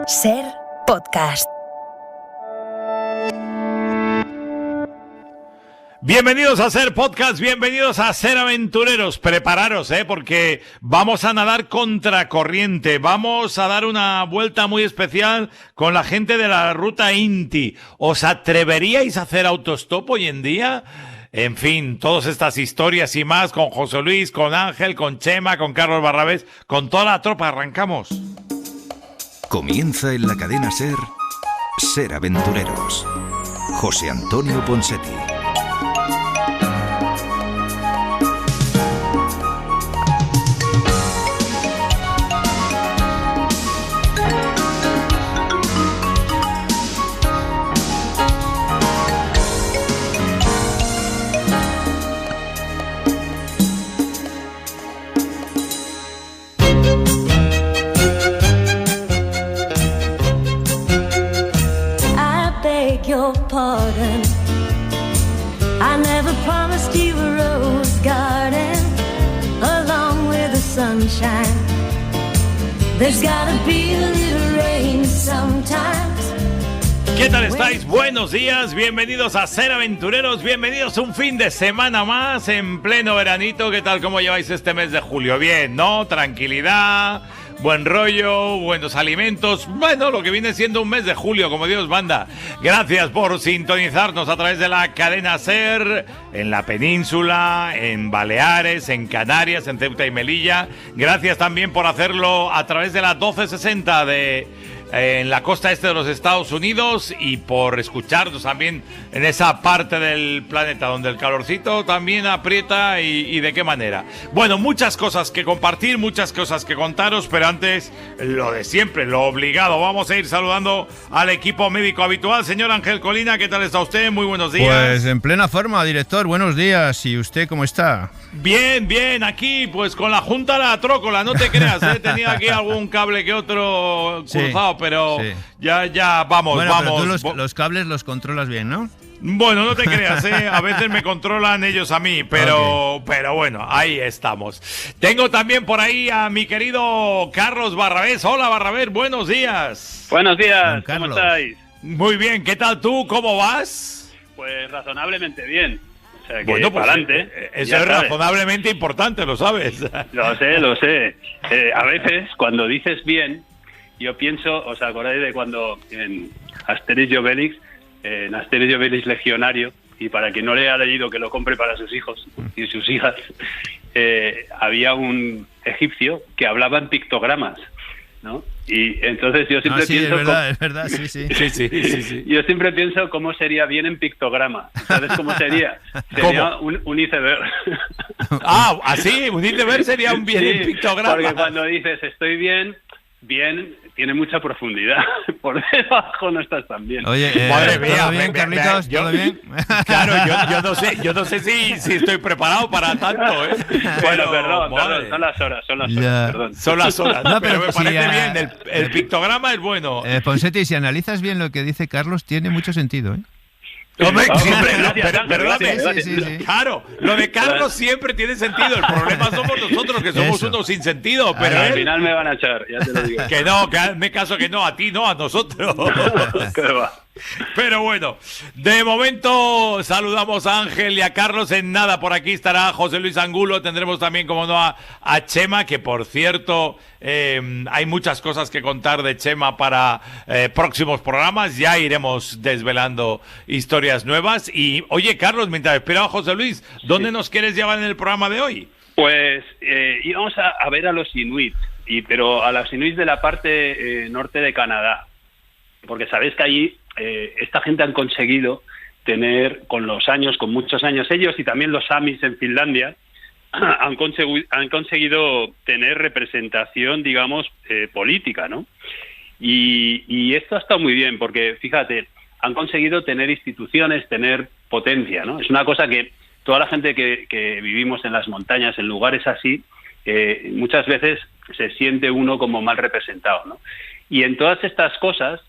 Ser Podcast. Bienvenidos a Ser Podcast, bienvenidos a Ser Aventureros. Prepararos, porque vamos a nadar contracorriente. Vamos a dar una vuelta muy especial con la gente de la ruta Inti. ¿Os atreveríais a hacer autostop hoy en día? En fin, todas estas historias y más con José Luis, con Ángel, con Chema, con Carlos Barrabés, con toda la tropa. Arrancamos. Comienza en la cadena SER, Ser Aventureros. José Antonio Ponseti. Pardon. I never promised you a rose garden along with the sunshine. There's gotta be a little rain sometimes. ¿Qué tal estáis? Buenos días, bienvenidos a Ser Aventureros, bienvenidos a un fin de semana más en pleno veranito. ¿Qué tal? ¿Cómo lleváis este mes de julio? Bien, ¿no? Tranquilidad, buen rollo, buenos alimentos. Bueno, lo que viene siendo un mes de julio, como Dios manda. Gracias por sintonizarnos a través de la cadena SER, en la península, en Baleares, en Canarias, en Ceuta y Melilla. Gracias también por hacerlo a través de la 1260 en la costa este de los Estados Unidos, y por escucharnos también en esa parte del planeta donde el calorcito también aprieta y de qué manera. Bueno, muchas cosas que compartir, muchas cosas que contaros, pero antes lo de siempre, lo obligado. Vamos a ir saludando al equipo médico habitual. Señor Ángel Colina, ¿qué tal está usted? Muy buenos días. Pues en plena forma, director, buenos días. ¿Y usted cómo está? Bien, bien, aquí pues con la junta la trócola, no te creas, tenía aquí algún cable que otro cruzado, sí, pero sí, ya vamos, bueno, vamos. Pero tú los cables los controlas bien, ¿no? Bueno, no te creas, a veces me controlan ellos a mí, pero bueno, ahí estamos. Tengo también por ahí a mi querido Carlos Barrabés. Hola Barrabés, buenos días. Buenos días, ¿cómo estáis? Muy bien, ¿qué tal tú? ¿Cómo vas? Pues razonablemente bien. O sea, que bueno, pues para adelante. Eso es razonablemente importante, lo sabes. Lo sé. A veces, cuando dices bien, yo pienso, ¿os acordáis de cuando en Asterix y Obelix, Legionario, y para quien no le ha leído que lo compre para sus hijos y sus hijas, había un egipcio que hablaba en pictogramas, ¿no? Y entonces yo siempre pienso... Es verdad, sí. Yo siempre pienso cómo sería bien en pictograma. ¿Sabes cómo sería? Sería un iceberg. Ah, así, un iceberg sería un bien, sí, en pictograma. Porque cuando dices estoy bien tiene mucha profundidad. Por debajo no estás tan bien. Oye, madre mía, ¿todo bien, Carlitos? ¿Todo bien? Claro, yo no sé si estoy preparado para tanto, Bueno, perdón, son las horas, perdón. Son las horas, no, pero me si parece bien, el pictograma es bueno. Ponseti, si analizas bien lo que dice Carlos, tiene mucho sentido, Hombre, siempre, gracias. Sí. Claro, lo de Carlos siempre tiene sentido. El problema somos nosotros, que somos unos sin sentido. Pero al final me van a echar, ya te lo digo. Que no, que hazme caso que no, a ti no, a nosotros. ¿Qué va? Pero bueno, de momento saludamos a Ángel y a Carlos. En nada, por aquí estará José Luis Angulo. Tendremos también, como no, a Chema, que por cierto, hay muchas cosas que contar de Chema para próximos programas. Ya iremos desvelando historias nuevas. Y oye, Carlos, mientras espero a José Luis, ¿dónde nos quieres llevar en el programa de hoy? Pues íbamos a ver a los inuit, pero a los inuit de la parte norte de Canadá, porque sabéis que allí esta gente han conseguido tener con muchos años ellos, y también los samis en Finlandia han conseguido tener representación, digamos, política, ¿no? Y esto ha estado muy bien, porque fíjate, han conseguido tener instituciones, tener potencia, ¿no? Es una cosa que toda la gente que vivimos en las montañas, en lugares así, muchas veces se siente uno como mal representado, ¿no? Y en todas estas cosas,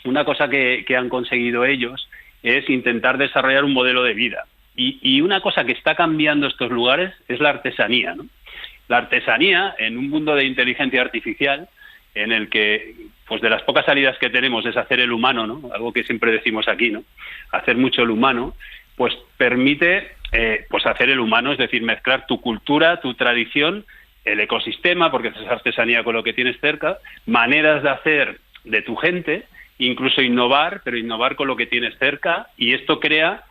una cosa que han conseguido ellos es intentar desarrollar un modelo de vida. Y una cosa que está cambiando estos lugares es la artesanía, ¿no? La artesanía, en un mundo de inteligencia artificial, en el que pues de las pocas salidas que tenemos es hacer el humano, ¿no? Algo que siempre decimos aquí, ¿no? Hacer mucho el humano, pues permite pues hacer el humano, es decir, mezclar tu cultura, tu tradición, el ecosistema, porque es artesanía con lo que tienes cerca, maneras de hacer de tu gente, incluso innovar, pero innovar con lo que tienes cerca, y esto crea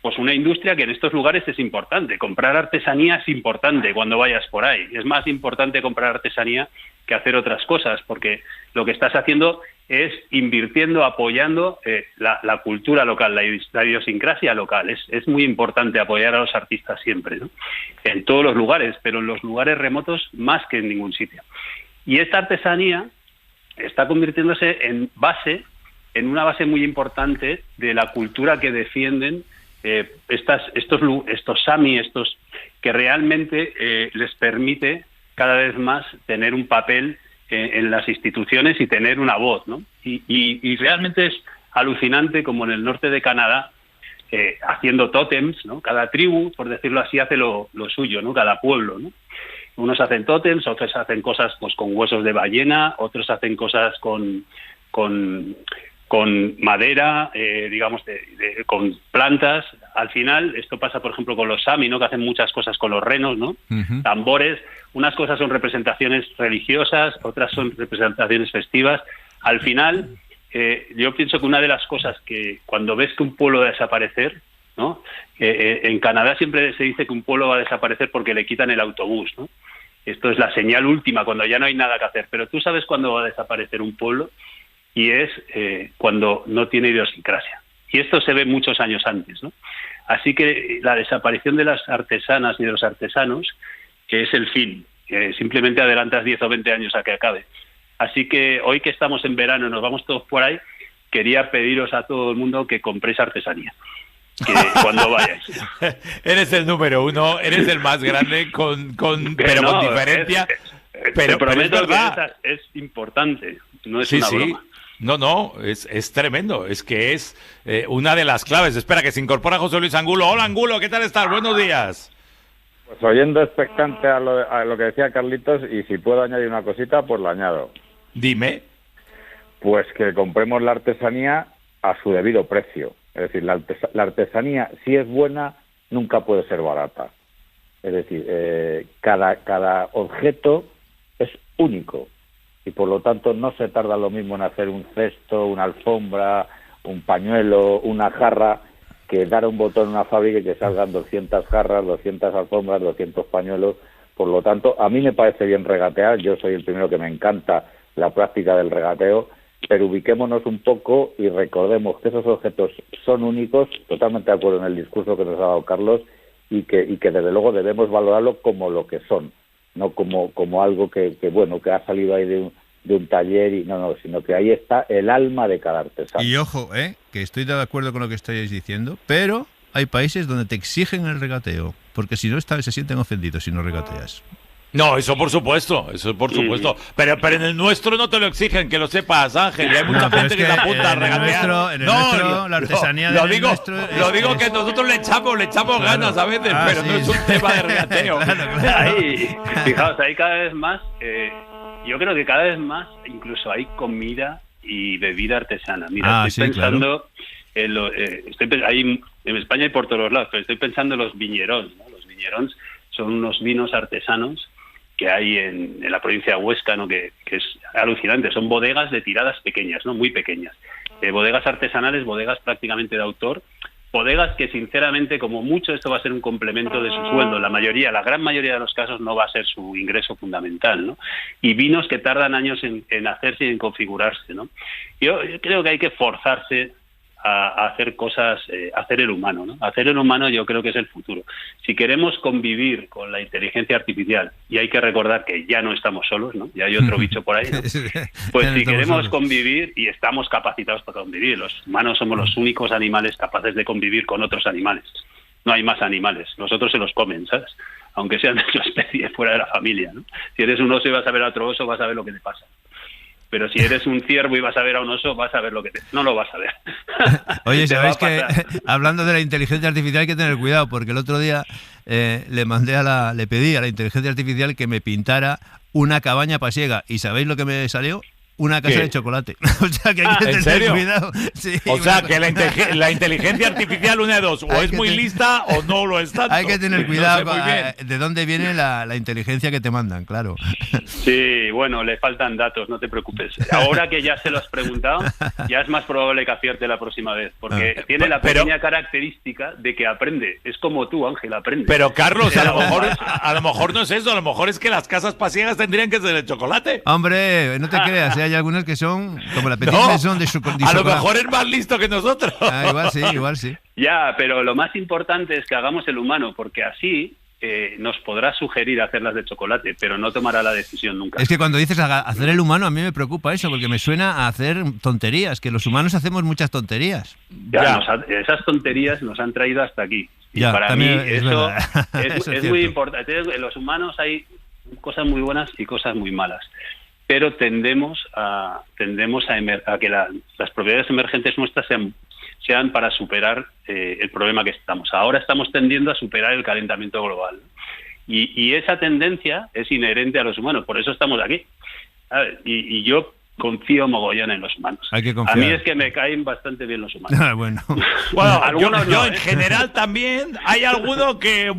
pues una industria que en estos lugares es importante. Comprar artesanía es importante cuando vayas por ahí. Es más importante comprar artesanía que hacer otras cosas, porque lo que estás haciendo es invirtiendo, apoyando la cultura local, la idiosincrasia local. Es muy importante apoyar a los artistas siempre, ¿no? En todos los lugares, pero en los lugares remotos más que en ningún sitio. Y esta artesanía está convirtiéndose en una base muy importante de la cultura que defienden estos Sami, estos que realmente les permite cada vez más tener un papel en las instituciones y tener una voz, ¿no? Y realmente es alucinante como en el norte de Canadá, haciendo tótems, ¿no? Cada tribu, por decirlo así, hace lo suyo, ¿no? Cada pueblo, ¿no? Unos hacen tótems, otros hacen cosas pues con huesos de ballena, otros hacen cosas con madera, digamos, con plantas. Al final, esto pasa, por ejemplo, con los Sami, ¿no? Que hacen muchas cosas con los renos, ¿no? Uh-huh. Tambores. Unas cosas son representaciones religiosas, otras son representaciones festivas. Al final, yo pienso que una de las cosas que cuando ves que un pueblo va a desaparecer, ¿no? En Canadá siempre se dice que un pueblo va a desaparecer porque le quitan el autobús, ¿no? Esto es la señal última, cuando ya no hay nada que hacer. Pero tú sabes cuándo va a desaparecer un pueblo, y es cuando no tiene idiosincrasia. Y esto se ve muchos años antes, ¿no? Así que la desaparición de las artesanas y de los artesanos, que es el fin, simplemente adelantas 10 o 20 años a que acabe. Así que hoy que estamos en verano y nos vamos todos por ahí, quería pediros a todo el mundo que compréis artesanía, que cuando vayáis. Eres el número uno, eres el más grande, pero no, con diferencia. Te prometo que es importante, no es una broma. No, es tremendo, es que es una de las claves. Espera, que se incorpora José Luis Angulo. Hola, Angulo, ¿qué tal estás? Buenos días. Pues oyendo expectante a lo que decía Carlitos, y si puedo añadir una cosita, pues la añado. Dime. Pues que compremos la artesanía a su debido precio. Es decir, la artesanía, si es buena, nunca puede ser barata. Es decir, cada objeto es único. Y por lo tanto no se tarda lo mismo en hacer un cesto, una alfombra, un pañuelo, una jarra, que dar un botón en una fábrica y que salgan 200 jarras, 200 alfombras, 200 pañuelos. Por lo tanto, a mí me parece bien regatear, yo soy el primero que me encanta la práctica del regateo, pero ubiquémonos un poco y recordemos que esos objetos son únicos, totalmente de acuerdo en el discurso que nos ha dado Carlos, y que desde luego debemos valorarlo como lo que son, no como algo que ha salido ahí de un taller, y no, sino que ahí está el alma de cada artesano. Y ojo, que estoy de acuerdo con lo que estáis diciendo, pero hay países donde te exigen el regateo, porque si no se sienten ofendidos si no regateas. No, eso por supuesto. Pero en el nuestro no te lo exigen, que lo sepas, Ángel. Y hay mucha gente que se apunta a regatear. En el nuestro, la artesanía lo digo que nosotros le echamos ganas a veces, pero no es un tema de regateo. Claro. Fijaos, ahí cada vez más, yo creo que cada vez más incluso hay comida y bebida artesana. Mira, estoy pensando ahí en España y por todos lados, pero estoy pensando en los viñerons, ¿no? Los viñerons son unos vinos artesanos que hay en la provincia de Huesca, ¿no? Que es alucinante. Son bodegas de tiradas pequeñas, ¿no? Muy pequeñas. Bodegas artesanales, bodegas prácticamente de autor, bodegas que sinceramente, como mucho, esto va a ser un complemento de su sueldo. La gran mayoría de los casos no va a ser su ingreso fundamental, ¿no? Y vinos que tardan años en hacerse y en configurarse, ¿no? Yo creo que hay que forzarse a hacer cosas, hacer el humano, ¿no? Hacer el humano yo creo que es el futuro. Si queremos convivir con la inteligencia artificial, y hay que recordar que ya no estamos solos, ¿no? Ya hay otro bicho por ahí, ¿no? Pues si queremos convivir, y estamos capacitados para convivir, los humanos somos los únicos animales capaces de convivir con otros animales. No hay más animales, los otros se los comen, ¿sabes? Aunque sean de su especie, fuera de la familia, ¿no? Si eres un oso y vas a ver a otro oso, vas a ver lo que te pasa. Pero si eres un ciervo y vas a ver a un oso, vas a ver no lo vas a ver. Oye, ¿sabéis que hablando de la inteligencia artificial hay que tener cuidado? Porque el otro día le pedí a la inteligencia artificial que me pintara una cabaña pasiega. ¿Y sabéis lo que me salió? una casa ¿Qué? de chocolate. O sea que hay que ¿en tener serio? cuidado. Sí, O sea, una que cosa- la inteligencia artificial, una de dos, o Hay es que muy ten- lista o no lo es tanto. Hay que tener No cuidado sé muy bien. de dónde viene la inteligencia que te mandan, claro. Sí, bueno, le faltan datos, no te preocupes. Ahora que ya se lo has preguntado, ya es más probable que acierte la próxima vez, porque tiene la Pero- pequeña característica de que aprende. Es como tú, Ángel, aprende. Pero Carlos, a lo mejor no es eso, a lo mejor es que las casas pasiegas tendrían que ser de chocolate. Hombre, no te creas, hay algunas que son como la Petit No, Maison de a lo chocolate. mejor es más listo que nosotros. Ah, igual sí. Ya, pero lo más importante es que hagamos el humano, porque así nos podrá sugerir hacerlas de chocolate, pero no tomará la decisión nunca. Es que cuando dices hacer el humano, a mí me preocupa eso, porque me suena a hacer tonterías, que los humanos hacemos muchas tonterías. Ya, esas tonterías nos han traído hasta aquí. Y Ya, para mí también es eso verdad. es Eso es muy cierto. importante. En los humanos hay cosas muy buenas y cosas muy malas, pero tendemos a que las propiedades emergentes nuestras sean para superar el problema que estamos. Ahora estamos tendiendo a superar el calentamiento global. Y esa tendencia es inherente a los humanos, por eso estamos aquí. ¿Sabes? Y yo confío mogollón en los humanos. Hay que confiar. A mí es que me caen bastante bien los humanos. Ah, bueno. Bueno, Algunos yo no, en ¿eh? general también hay alguno que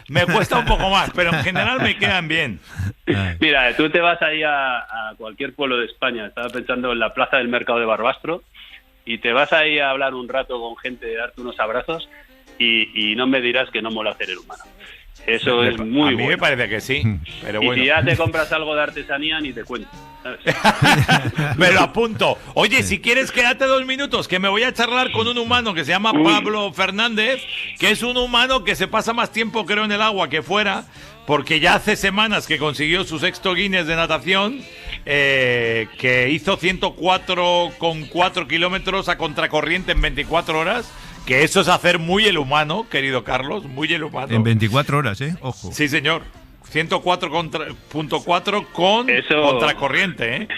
me cuesta un poco más, pero en general me quedan bien. Mira, tú te vas ahí a cualquier pueblo de España, estaba pensando en la plaza del mercado de Barbastro, y te vas ahí a hablar un rato con gente, darte unos abrazos, y no me dirás que no mola hacer el humano. Eso es muy A mí me bueno. parece que sí, pero Y bueno. si ya te compras algo de artesanía, ni te cuento. ¿sabes? Me lo apunto. Oye, si quieres, quédate 2 minutos, que me voy a charlar con un humano que se llama Pablo Fernández, que es un humano que se pasa más tiempo, creo, en el agua que fuera, porque ya hace semanas que consiguió su 6º Guinness de natación, que hizo 104,4 kilómetros a contracorriente en 24 horas, que eso es hacer muy el humano, querido Carlos, muy el humano. En 24 horas, ¿eh? Ojo. Sí, señor. 104,4 con Eso- contracorriente, ¿eh?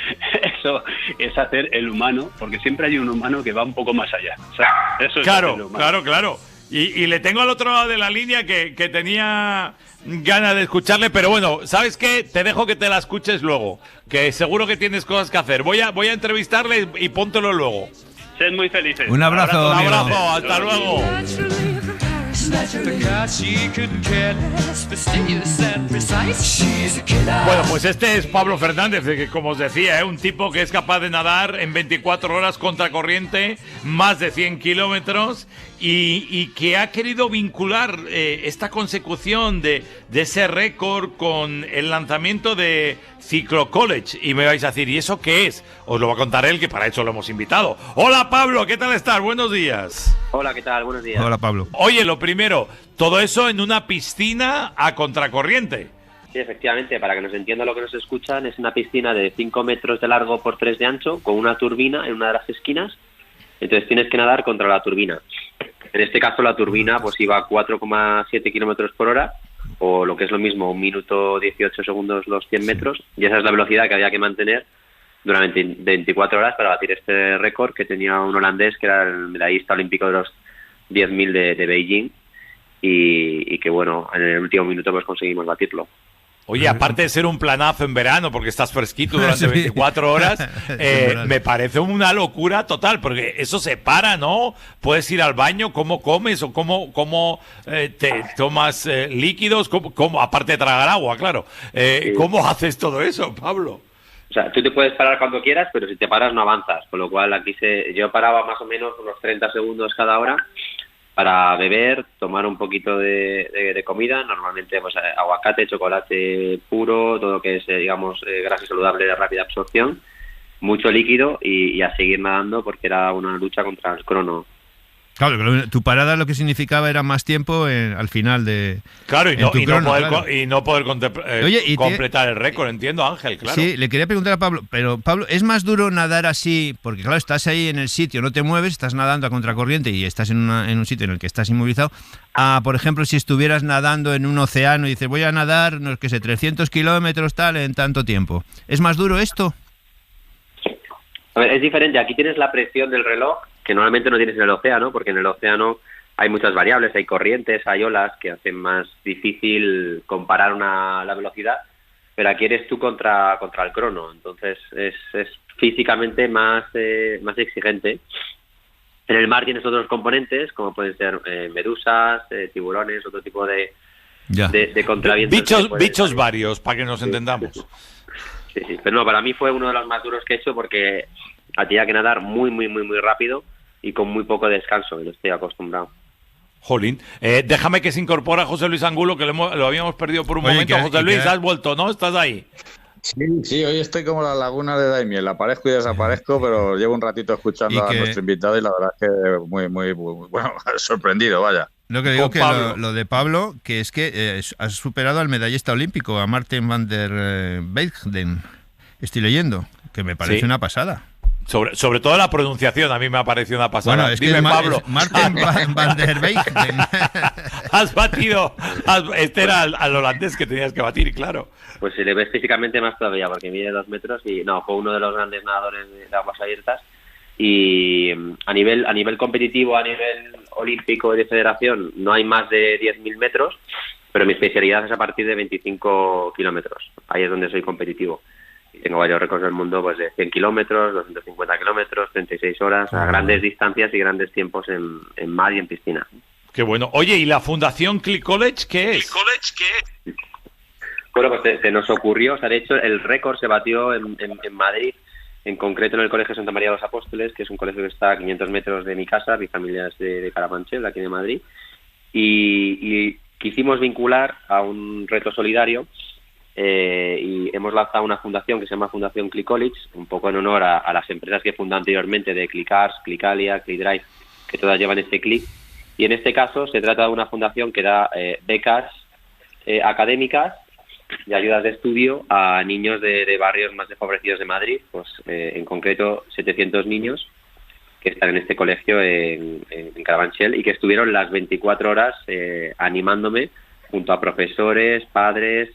Eso es hacer el humano, porque siempre hay un humano que va un poco más allá. O sea, eso es hacer el Claro, humano. claro. Y le tengo al otro lado de la línea que tenía ganas de escucharle, pero bueno, ¿sabes qué? Te dejo que te la escuches luego, que seguro que tienes cosas que hacer. Voy a entrevistarle y póntelo luego. Sed muy felices. Un abrazo, Un amigo. abrazo, hasta luego. Bueno, pues este es Pablo Fernández, que como os decía, un tipo que es capaz de nadar en 24 horas contracorriente, más de 100 kilómetros, y que ha querido vincular esta consecución de ese récord con el lanzamiento de Ciclo College. Y me vais a decir, ¿y eso qué es? Os lo va a contar él, que para eso lo hemos invitado. Hola Pablo, ¿qué tal estás? Buenos días. Hola, ¿qué tal? Buenos días. Hola, Pablo. Oye, lo primero, todo eso en una piscina a contracorriente. Sí, efectivamente, para que nos entienda lo que nos escuchan, es una piscina de 5 metros de largo por 3 de ancho, con una turbina en una de las esquinas. Entonces tienes que nadar contra la turbina. En este caso la turbina pues iba a 4,7 kilómetros por hora, o lo que es lo mismo, 1 minuto 18 segundos los 100 metros, y esa es la velocidad que había que mantener durante 24 horas para batir este récord que tenía un holandés que era el medallista olímpico de los 10.000 de Beijing, y que bueno, en el último minuto pues conseguimos batirlo. Oye, aparte de ser un planazo en verano, porque estás fresquito durante Sí. 24 horas, verdad. me parece una locura total, porque eso se para, ¿no? Puedes ir al baño, ¿cómo comes o cómo te tomas líquidos? ¿Cómo, aparte de tragar agua, claro. ¿Cómo haces todo eso, Pablo? O sea, tú te puedes parar cuando quieras, pero si te paras no avanzas, con lo cual aquí yo paraba más o menos unos 30 segundos cada hora para beber, tomar un poquito de comida, normalmente pues aguacate, chocolate puro, todo lo que es, digamos, grasa saludable de rápida absorción, mucho líquido y a seguir nadando porque era una lucha contra el crono. Claro, tu parada lo que significaba era más tiempo al final de. Claro, y en no, tu y no crono, poder, claro. y no poder Oye, y completar el récord, entiendo, Ángel, claro. Sí, le quería preguntar a Pablo, pero Pablo, ¿es más duro nadar así? Porque claro, estás ahí en el sitio, no te mueves, estás nadando a contracorriente y estás en un sitio en el que estás inmovilizado. Por ejemplo, si estuvieras nadando en un océano y dices, voy a nadar, no sé, 300 kilómetros tal en tanto tiempo. ¿Es más duro esto? A ver, es diferente. Aquí tienes la presión del reloj, que normalmente no tienes en el océano, porque en el océano hay muchas variables, hay corrientes, hay olas que hacen más difícil comparar la velocidad. pero aquí eres tú contra el crono, entonces es físicamente más exigente. En el mar tienes otros componentes, como pueden ser medusas, tiburones, otro tipo de contravientos. Bichos varios, para que nos entendamos. Sí, pero no, para mí fue uno de los más duros que he hecho porque tenía que nadar muy, muy, muy, muy rápido y con muy poco descanso, que no estoy acostumbrado. Jolín, déjame que se incorpora José Luis Angulo, que lo habíamos perdido por un momento. José Luis, has vuelto, ¿no? ¿Estás ahí? Sí, hoy estoy como la laguna de Daimiel, aparezco y desaparezco, pero llevo un ratito escuchando a nuestro invitado y la verdad es que muy, muy, muy bueno, sorprendido, vaya. Lo que digo que lo de Pablo, que es que has superado al medallista olímpico, a Maarten van der Weijden, estoy leyendo, que me parece una pasada. Sobre todo la pronunciación, a mí me ha parecido una pasada. Bueno, es que dime, Pablo. Maarten van der Weijden. Has batido. Este era al holandés que tenías que batir, claro. Pues si le ves físicamente más todavía, porque mide 2 metros y fue uno de los grandes nadadores de aguas abiertas. Y a nivel competitivo, a nivel olímpico y de federación, no hay más de 10.000 metros, pero mi especialidad es a partir de 25 kilómetros. Ahí es donde soy competitivo. Y tengo varios récords del mundo, pues de 100 kilómetros, 250 kilómetros, 36 horas, a grandes distancias y grandes tiempos en mar y en piscina. Qué bueno. Oye, ¿y la Fundación Click College qué es? Bueno, pues se nos ocurrió, o sea, de hecho el récord se batió en Madrid, en concreto en el Colegio Santa María de los Apóstoles, que es un colegio que está a 500 metros de mi casa. Mi familia es de Carabanchel, de aquí de Madrid, y quisimos vincular a un reto solidario y hemos lanzado una fundación que se llama Fundación Click College, un poco en honor a las empresas que fundé anteriormente de ClickArts, Clickalia, ClickDrive, que todas llevan este click, y en este caso se trata de una fundación que da becas académicas y ayudas de estudio a niños de barrios más desfavorecidos de Madrid, pues en concreto 700 niños que están en este colegio en Carabanchel y que estuvieron las 24 horas animándome junto a profesores, padres,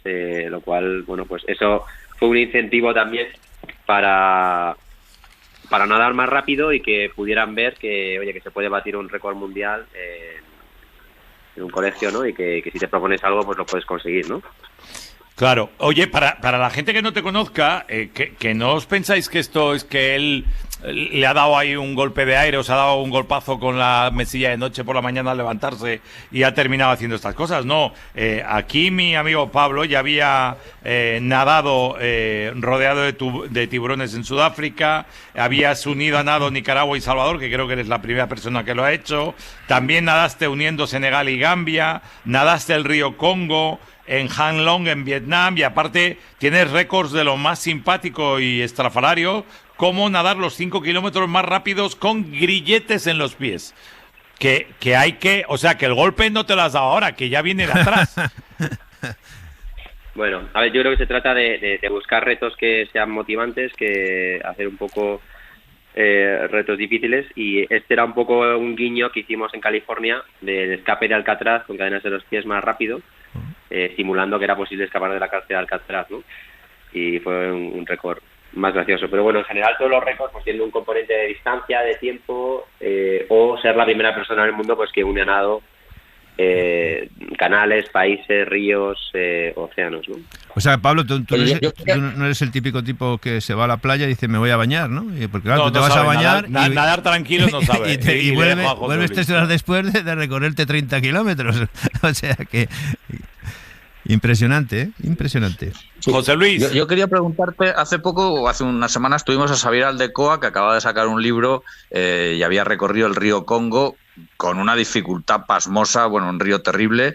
lo cual, bueno, pues eso fue un incentivo también para nadar más rápido y que pudieran ver que, oye, que se puede batir un récord mundial en un colegio, ¿no? Y que si te propones algo, pues lo puedes conseguir, ¿no? Claro. Oye, para la gente que no te conozca, que no os pensáis que esto es que él le ha dado ahí un golpe de aire, os ha dado un golpazo con la mesilla de noche por la mañana al levantarse y ha terminado haciendo estas cosas. No, aquí mi amigo Pablo ya había nadado rodeado de tiburones en Sudáfrica, habías unido a nado Nicaragua y Salvador, que creo que eres la primera persona que lo ha hecho, también nadaste uniendo Senegal y Gambia, nadaste el río Congo, en Han Long en Vietnam, y aparte tienes récords de lo más simpático y estrafalario, como nadar los 5 kilómetros más rápidos con grilletes en los pies. Que hay que, o sea, que el golpe no te lo has dado ahora, que ya viene de atrás. Bueno, a ver, yo creo que se trata de buscar retos que sean motivantes, que hacer un poco retos difíciles, y este era un poco un guiño que hicimos en California del escape de Alcatraz con cadenas de los pies más rápido, simulando que era posible escapar de la cárcel de Alcatraz, ¿no? Y fue un récord más gracioso. Pero bueno, en general todos los récords pues tienen un componente de distancia, de tiempo, o ser la primera persona en el mundo pues que une a nado canales, países, ríos, océanos, ¿no? O sea, Pablo, tú no eres el típico tipo que se va a la playa y dice me voy a bañar, ¿no? Porque claro, tú te vas a bañar nadar tranquilo no sabe. y vuelves 3 horas después de recorrerte 30 kilómetros. O sea que impresionante, ¿eh? Impresionante. Sí. José Luis. Yo quería preguntarte, hace unas semanas, tuvimos a Xavier Aldecoa, que acaba de sacar un libro y había recorrido el río Congo con una dificultad pasmosa, bueno, un río terrible,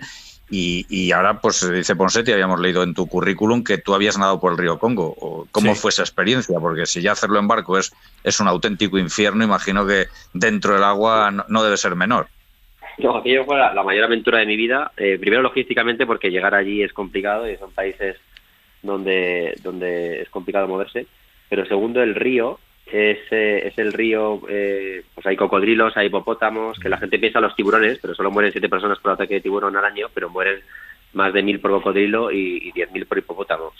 y ahora, pues dice Ponseti, habíamos leído en tu currículum que tú habías nadado por el río Congo. ¿Cómo fue esa experiencia? Porque si ya hacerlo en barco es un auténtico infierno, imagino que dentro del agua no debe ser menor. No, aquello fue la mayor aventura de mi vida. Primero, logísticamente, porque llegar allí es complicado y son países donde es complicado moverse. Pero segundo, el río es el río, pues hay cocodrilos, hay hipopótamos, que la gente piensa los tiburones, pero solo mueren 7 personas por ataque de tiburón al año, pero mueren más de 1.000 por cocodrilo y 10.000 por hipopótamo,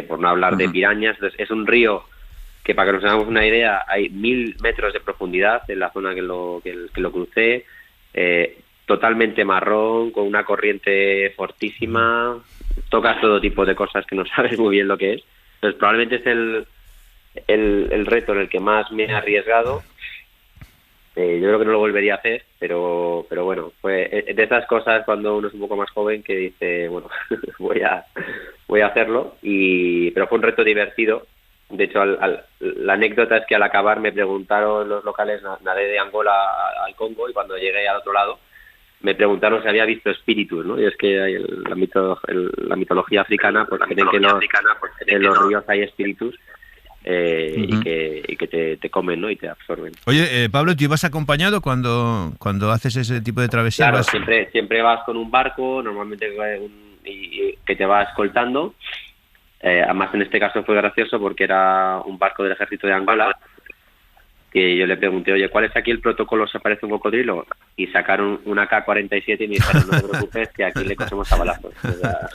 por no hablar de pirañas. Entonces, es un río que, para que nos hagamos una idea, hay 1.000 metros de profundidad en la zona que lo crucé, totalmente marrón, con una corriente fortísima, tocas todo tipo de cosas que no sabes muy bien lo que es. Entonces probablemente es el reto en el que más me he arriesgado. Yo creo que no lo volvería a hacer, pero bueno, fue de esas cosas cuando uno es un poco más joven que dice, bueno, voy a hacerlo, pero fue un reto divertido. De hecho, la anécdota es que al acabar me preguntaron los locales, nadé de Angola al Congo, y cuando llegué al otro lado me preguntaron si había visto espíritus, ¿no? Y es que la mitología africana, pues creen que en los ríos hay espíritus. Y que te comen, ¿no? Y te absorben. Oye, Pablo, ¿tú ibas acompañado cuando haces ese tipo de travesía? Claro, siempre vas con un barco, normalmente y que te va escoltando. Además, en este caso fue gracioso porque era un barco del ejército de Angola, que yo le pregunté, oye, ¿cuál es aquí el protocolo si aparece un cocodrilo? Y sacaron una AK-47 y me dijeron, no te preocupes, que aquí le cogemos a balazos. O sea...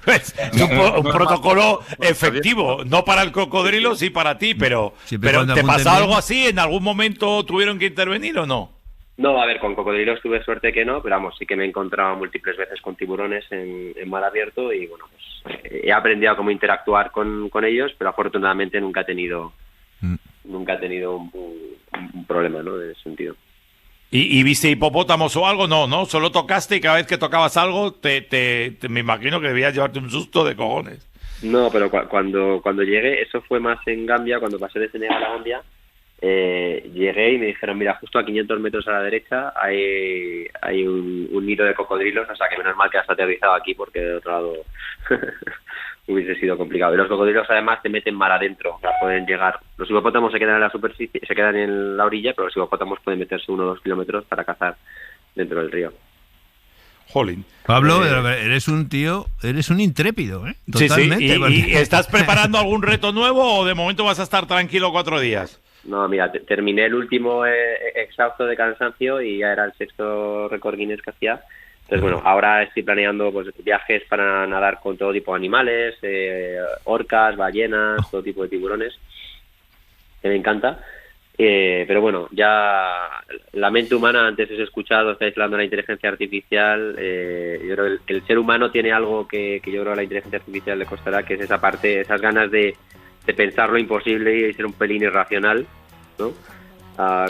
Pues, un protocolo efectivo, no para el cocodrilo, sí para ti, pero ¿te pasó algo así? ¿En algún momento tuvieron que intervenir o no? No, a ver, con cocodrilos tuve suerte que no, pero vamos, sí que me he encontrado múltiples veces con tiburones en mar abierto y bueno, pues he aprendido a cómo interactuar con ellos, pero afortunadamente nunca he tenido un problema, ¿no? En ese sentido. ¿Y viste hipopótamos o algo? No, solo tocaste y cada vez que tocabas algo me imagino que debías llevarte un susto de cojones. No, pero cuando llegué, eso fue más en Gambia, cuando pasé de Senegal a Gambia, llegué y me dijeron, mira, justo a 500 metros a la derecha hay un nido de cocodrilos, o sea que menos mal que has aterrizado aquí porque de otro lado hubiese sido complicado. Y los cocodrilos además te meten mar adentro, o sea, pueden llegar, los hipopótamos se quedan en la superficie, se quedan en la orilla, pero los hipopótamos pueden meterse 1 o 2 kilómetros para cazar dentro del río. Jolín. Pablo, eres un intrépido, ¿eh? Totalmente. Sí. ¿Y estás preparando algún reto nuevo o de momento vas a estar tranquilo 4 días? No, mira, terminé el último exhausto de cansancio y ya era el 6º récord Guinness que hacía. Entonces, bueno, ahora estoy planeando pues viajes para nadar con todo tipo de animales, orcas, ballenas, todo tipo de tiburones, que me encanta. Pero bueno, ya la mente humana, antes os he escuchado, estáis hablando de la inteligencia artificial. Yo creo que el ser humano tiene algo que yo creo que a la inteligencia artificial le costará, que es esa parte, esas ganas de pensar lo imposible y ser un pelín irracional, ¿no?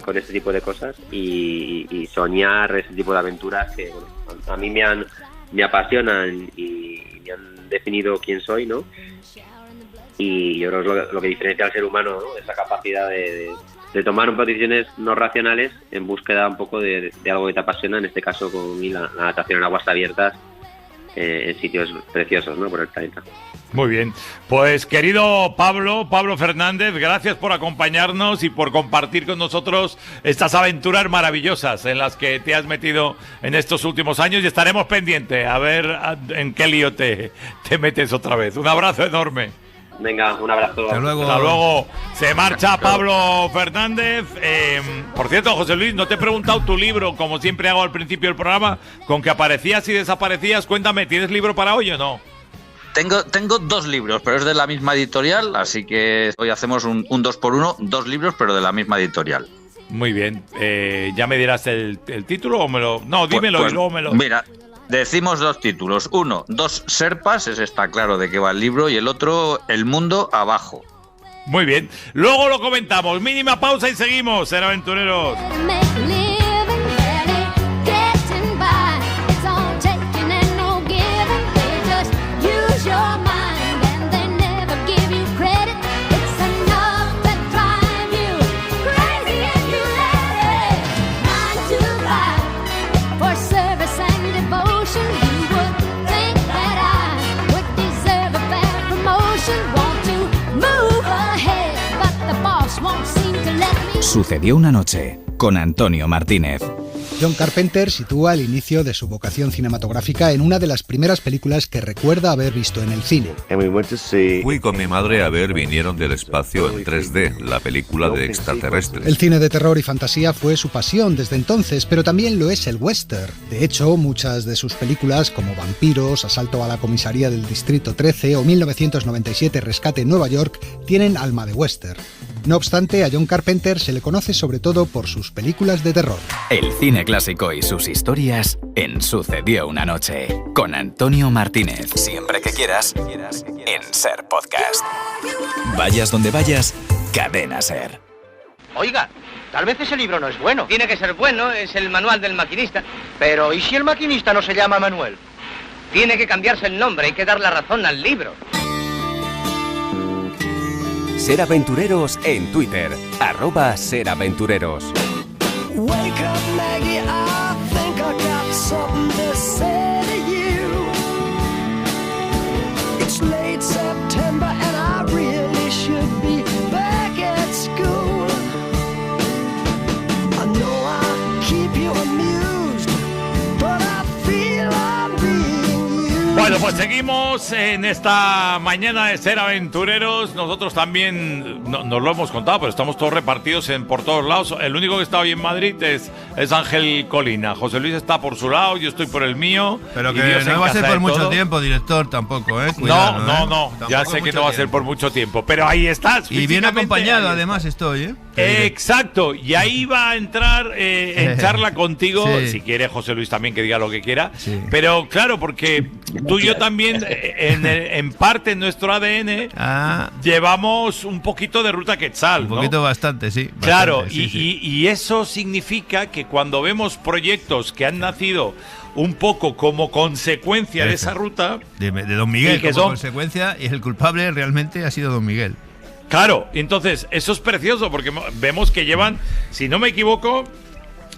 Con este tipo de cosas y soñar ese tipo de aventuras que bueno, a mí me apasionan y me han definido quién soy, ¿no? Y yo creo que es lo que diferencia al ser humano, ¿no? Esa capacidad de tomar decisiones no racionales en búsqueda un poco de algo que te apasiona, en este caso con mí la natación en aguas abiertas en sitios preciosos, ¿no? Por el planeta. Muy bien, pues querido Pablo Fernández, gracias por acompañarnos y por compartir con nosotros estas aventuras maravillosas en las que te has metido en estos últimos años y estaremos pendientes a ver en qué lío te metes otra vez. Un abrazo enorme. Venga, un abrazo. Hasta luego. Hasta luego. Se marcha Pablo Fernández. Por cierto, José Luis, no te he preguntado tu libro, como siempre hago al principio del programa, con que aparecías y desaparecías. Cuéntame, ¿tienes libro para hoy o no? Tengo 2 libros, pero es de la misma editorial, así que hoy hacemos un 2x1, 2 libros, pero de la misma editorial. Muy bien. ¿Ya me dirás el título o me lo...? No, dímelo pues, y luego me lo... Mira, decimos 2 títulos. Uno, 2 serpas, ese está claro de qué va el libro, y el otro, El mundo abajo. Muy bien. Luego lo comentamos. Mínima pausa y seguimos, Ser Aventureros. Sucedió una noche con Antonio Martínez. John Carpenter sitúa el inicio de su vocación cinematográfica en una de las primeras películas que recuerda haber visto en el cine. Fui con mi madre a ver Vinieron del espacio en 3D, la película de extraterrestres. El cine de terror y fantasía fue su pasión desde entonces, pero también lo es el western. De hecho, muchas de sus películas, como Vampiros, Asalto a la comisaría del Distrito 13 o 1997 Rescate en Nueva York, tienen alma de western. No obstante, a John Carpenter se le conoce sobre todo por sus películas de terror. El cine clásico y sus historias en Sucedió una noche, con Antonio Martínez. Siempre que quieras, en Ser Podcast. Vayas donde vayas, Cadena Ser. Oiga, tal vez ese libro no es bueno. Tiene que ser bueno, es el manual del maquinista. Pero, ¿y si el maquinista no se llama Manuel? Tiene que cambiarse el nombre, hay que dar la razón al libro. Ser Aventureros en Twitter, @SerAventureros. Wake up, Maggie, I think I got something to say to you. It's late September and I really should be back at school. I know I keep you amused, but I feel I'm being used. Bueno, pues seguimos en esta mañana de Ser Aventureros. Nosotros también nos lo hemos contado, pero estamos todos repartidos por todos lados. El único que está hoy en Madrid es Ángel Colina. José Luis está por su lado, yo estoy por el mío. Pero que no va a ser por mucho tiempo, director, tampoco, ¿eh? Cuidado, no. Ya sé que no va a ser por mucho tiempo, pero ahí estás. Y bien acompañado, además, estoy, ¿eh? Exacto, y ahí va a entrar en charla contigo, si quiere José Luis también que diga lo que quiera, pero claro, porque tú y yo también en parte en nuestro ADN llevamos un poquito de Ruta Quetzal, ¿no? Un poquito bastante, sí. Bastante, claro, sí. Y eso significa que cuando vemos proyectos que han nacido un poco como consecuencia de esa ruta de Don Miguel, y que como consecuencia, y el culpable realmente ha sido Don Miguel. Claro, entonces eso es precioso porque vemos que llevan, si no me equivoco,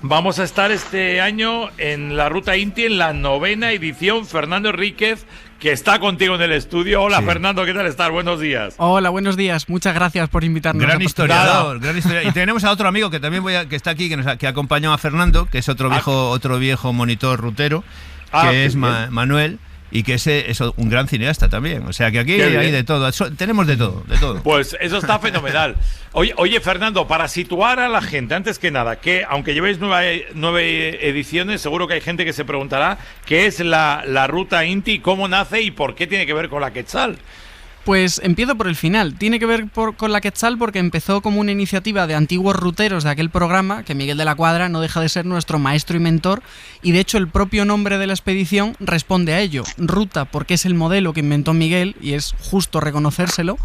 vamos a estar este año en la Ruta Inti en la 9ª edición. Fernando Enríquez, que está contigo en el estudio. Hola, Fernando, ¿qué tal estás? Buenos días. Hola, buenos días. Muchas gracias por invitarnos. Gran historiador. Y tenemos a otro amigo que también que está aquí, que acompañó a Fernando, que es otro viejo monitor rutero, que es Manuel. Y que ese es un gran cineasta también. O sea, que aquí hay de todo. Tenemos de todo. Pues eso está fenomenal. Oye, Fernando, para situar a la gente, antes que nada, que aunque llevéis 9 ediciones, seguro que hay gente que se preguntará qué es la Ruta Inti, cómo nace y por qué tiene que ver con la Quetzal. Pues empiezo por el final. Tiene que ver con la Quetzal porque empezó como una iniciativa de antiguos ruteros de aquel programa, que Miguel de la Cuadra no deja de ser nuestro maestro y mentor, y de hecho el propio nombre de la expedición responde a ello. Ruta porque es el modelo que inventó Miguel, y es justo reconocérselo,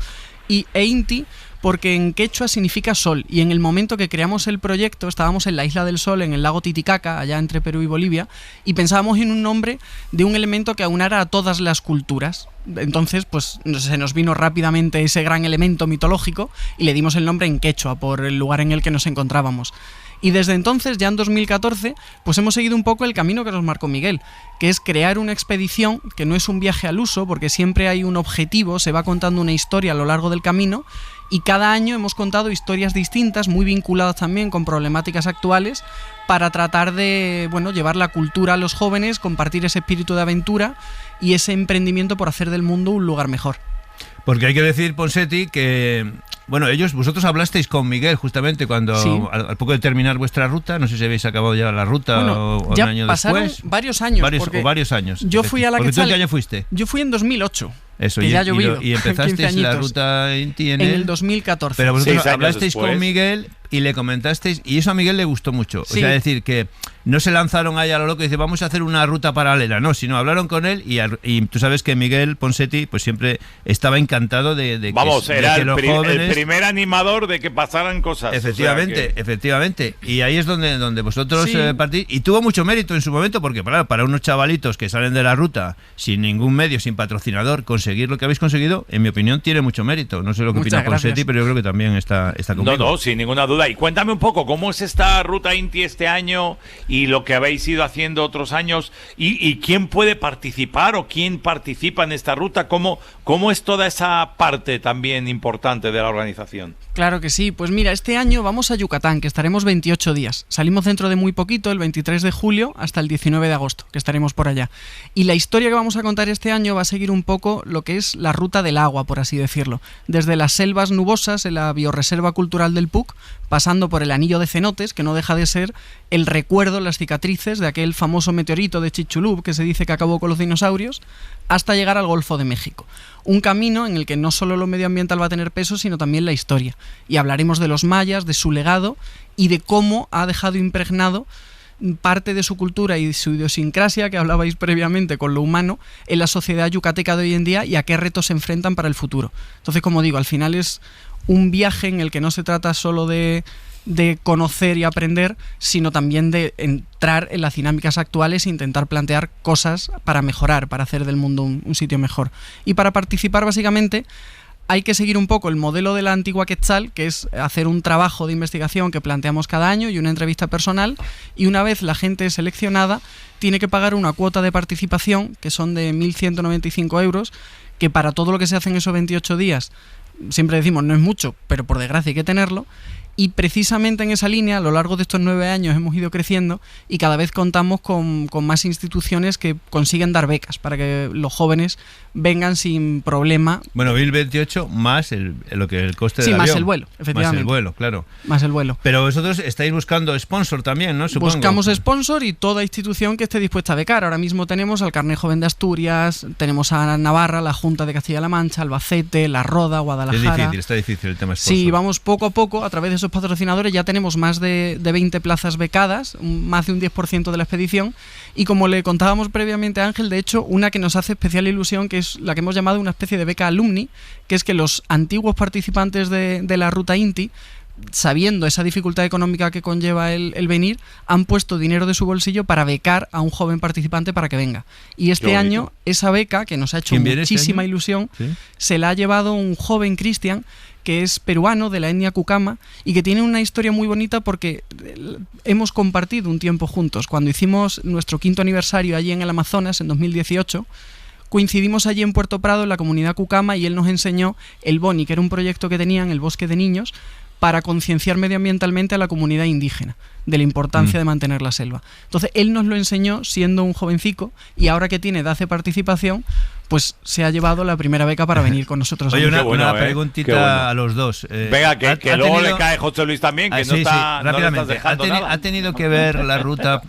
y Inti porque en quechua significa sol, y en el momento que creamos el proyecto estábamos en la Isla del Sol, en el lago Titicaca, allá entre Perú y Bolivia, y pensábamos en un nombre de un elemento que aunara a todas las culturas. Entonces, pues se nos vino rápidamente ese gran elemento mitológico y le dimos el nombre en quechua por el lugar en el que nos encontrábamos. Y desde entonces, ya en 2014, pues hemos seguido un poco el camino que nos marcó Miguel, que es crear una expedición que no es un viaje al uso, porque siempre hay un objetivo, se va contando una historia a lo largo del camino, y cada año hemos contado historias distintas, muy vinculadas también con problemáticas actuales, para tratar de, llevar la cultura a los jóvenes, compartir ese espíritu de aventura y ese emprendimiento por hacer del mundo un lugar mejor. Porque hay que decir, Ponseti, que vosotros hablasteis con Miguel justamente cuando al poco de terminar vuestra ruta, no sé si habéis acabado ya la ruta o ya un año pasaron después. varios años. Varios años. Yo fui a la Quetzal. ¿Tú en qué año fuiste? Yo fui en 2008. Eso, que ya ha llovido. Y empezasteis la Ruta Inti en el 2014. Pero vosotros hablasteis con Miguel y le comentasteis, y eso a Miguel le gustó mucho. Sí. O sea, decir que no se lanzaron ahí a lo loco y dice, vamos a hacer una ruta paralela, no, sino hablaron con él y tú sabes que Miguel Ponseti pues siempre estaba encantado de era que los jóvenes, el primer animador de que pasaran cosas. Efectivamente. Y ahí es donde vosotros partís, y tuvo mucho mérito en su momento, porque para unos chavalitos que salen de la ruta sin ningún medio, sin patrocinador, conseguir lo que habéis conseguido, en mi opinión, tiene mucho mérito. No sé lo que opina Ponseti, pero yo creo que también está conmigo. No, sin ninguna duda. Y cuéntame un poco, ¿cómo es esta Ruta Inti este año y lo que habéis ido haciendo otros años? ¿Y quién puede participar o quién participa en esta ruta? ¿Cómo es toda esa parte también importante de la organización? Claro que sí. Pues mira, este año vamos a Yucatán, que estaremos 28 días. Salimos dentro de muy poquito, el 23 de julio hasta el 19 de agosto, que estaremos por allá. Y la historia que vamos a contar este año va a seguir un poco lo que es la ruta del agua, por así decirlo. Desde las selvas nubosas en la Bioreserva Cultural del Puc, pasando por el Anillo de Cenotes, que no deja de ser el recuerdo, las cicatrices de aquel famoso meteorito de Chicxulub que se dice que acabó con los dinosaurios, hasta llegar al Golfo de México. Un camino en el que no solo lo medioambiental va a tener peso, sino también la historia. Y hablaremos de los mayas, de su legado y de cómo ha dejado impregnado parte de su cultura y su idiosincrasia, que hablabais previamente, con lo humano, en la sociedad yucateca de hoy en día y a qué retos se enfrentan para el futuro. Entonces, como digo, al final es un viaje en el que no se trata solo de conocer y aprender, sino también de entrar en las dinámicas actuales e intentar plantear cosas para mejorar, para hacer del mundo un sitio mejor. Y para participar, básicamente, hay que seguir un poco el modelo de la antigua Quetzal, que es hacer un trabajo de investigación que planteamos cada año y una entrevista personal, y una vez la gente es seleccionada, tiene que pagar una cuota de participación, que son de 1.195 euros, que para todo lo que se hace en esos 28 días, siempre decimos no es mucho, pero por desgracia hay que tenerlo. Y precisamente en esa línea, a lo largo de estos 9 años hemos ido creciendo y cada vez contamos con más instituciones que consiguen dar becas para que los jóvenes vengan sin problema. Bueno, 1028 más el coste del avión. Sí, más el vuelo, efectivamente. Más el vuelo, claro. Más el vuelo. Pero vosotros estáis buscando sponsor también, ¿no? Supongo. Buscamos sponsor y toda institución que esté dispuesta a becar. Ahora mismo tenemos al Carné Joven de Asturias, tenemos a Navarra, la Junta de Castilla-La Mancha, Albacete, La Roda, Guadalajara. Está difícil el tema sponsor. Sí, vamos poco a poco, a través de esos patrocinadores ya tenemos más de 20 plazas becadas, más de un 10% de la expedición, y como le contábamos previamente a Ángel, de hecho, una que nos hace especial ilusión, que es la que hemos llamado una especie de beca alumni, que es que los antiguos participantes de la Ruta Inti, sabiendo esa dificultad económica que conlleva el venir, han puesto dinero de su bolsillo para becar a un joven participante para que venga. Y este año, esa beca, que nos ha hecho muchísima ilusión, ¿sí?, se la ha llevado un joven Cristian, que es peruano, de la etnia Cucama, y que tiene una historia muy bonita porque hemos compartido un tiempo juntos. Cuando hicimos nuestro 5º aniversario allí en el Amazonas, en 2018, coincidimos allí en Puerto Prado, en la comunidad Cucama, y él nos enseñó el Boni, que era un proyecto que tenían, el Bosque de Niños, para concienciar medioambientalmente a la comunidad indígena de la importancia de mantener la selva. Entonces, él nos lo enseñó siendo un jovencico, y ahora que tiene edad de participación, pues se ha llevado la primera beca para venir con nosotros. Oye, una preguntita a los dos. Venga, que luego le cae José Luis también, que rápidamente. No le estás dejando nada. ¿Ha tenido que ver la ruta,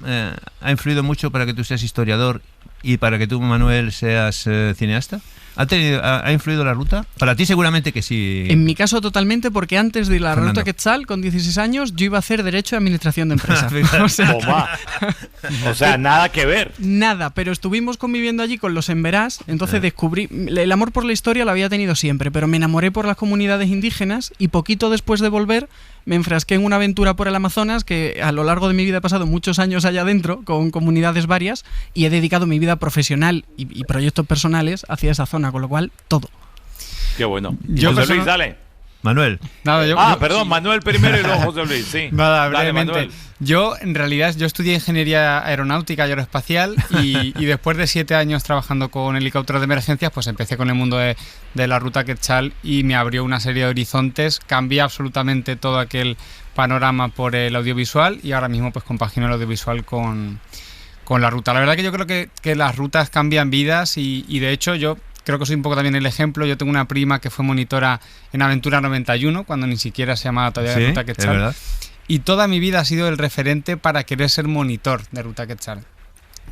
ha influido mucho para que tú seas historiador y para que tú, Manuel, seas cineasta? ¿Ha influido la ruta? Para ti seguramente que sí. En mi caso totalmente, porque antes de la Ruta Quetzal, con 16 años, yo iba a hacer Derecho y Administración de Empresas. O sea, nada que ver. Nada, pero estuvimos conviviendo allí con los Emberás, entonces descubrí... El amor por la historia lo había tenido siempre, pero me enamoré por las comunidades indígenas y poquito después de volver me enfrasqué en una aventura por el Amazonas que a lo largo de mi vida he pasado muchos años allá adentro con comunidades varias y he dedicado mi vida profesional y proyectos personales hacia esa zona, con lo cual todo. Qué bueno. José Luis, dale. Manuel. Perdón, Manuel primero y luego José Luis, sí. Nada, brevemente. Yo, en realidad, estudié Ingeniería Aeronáutica y Aeroespacial y después de 7 años trabajando con helicópteros de emergencias, pues empecé con el mundo de la Ruta Quetzal y me abrió una serie de horizontes, cambié absolutamente todo aquel panorama por el audiovisual y ahora mismo pues compagino el audiovisual con la ruta. La verdad que yo creo que las rutas cambian vidas y de hecho yo creo que soy un poco también el ejemplo. Yo tengo una prima que fue monitora en Aventura 91, cuando ni siquiera se llamaba todavía Ruta Quetzal. Y toda mi vida ha sido el referente para querer ser monitor de Ruta Quetzal.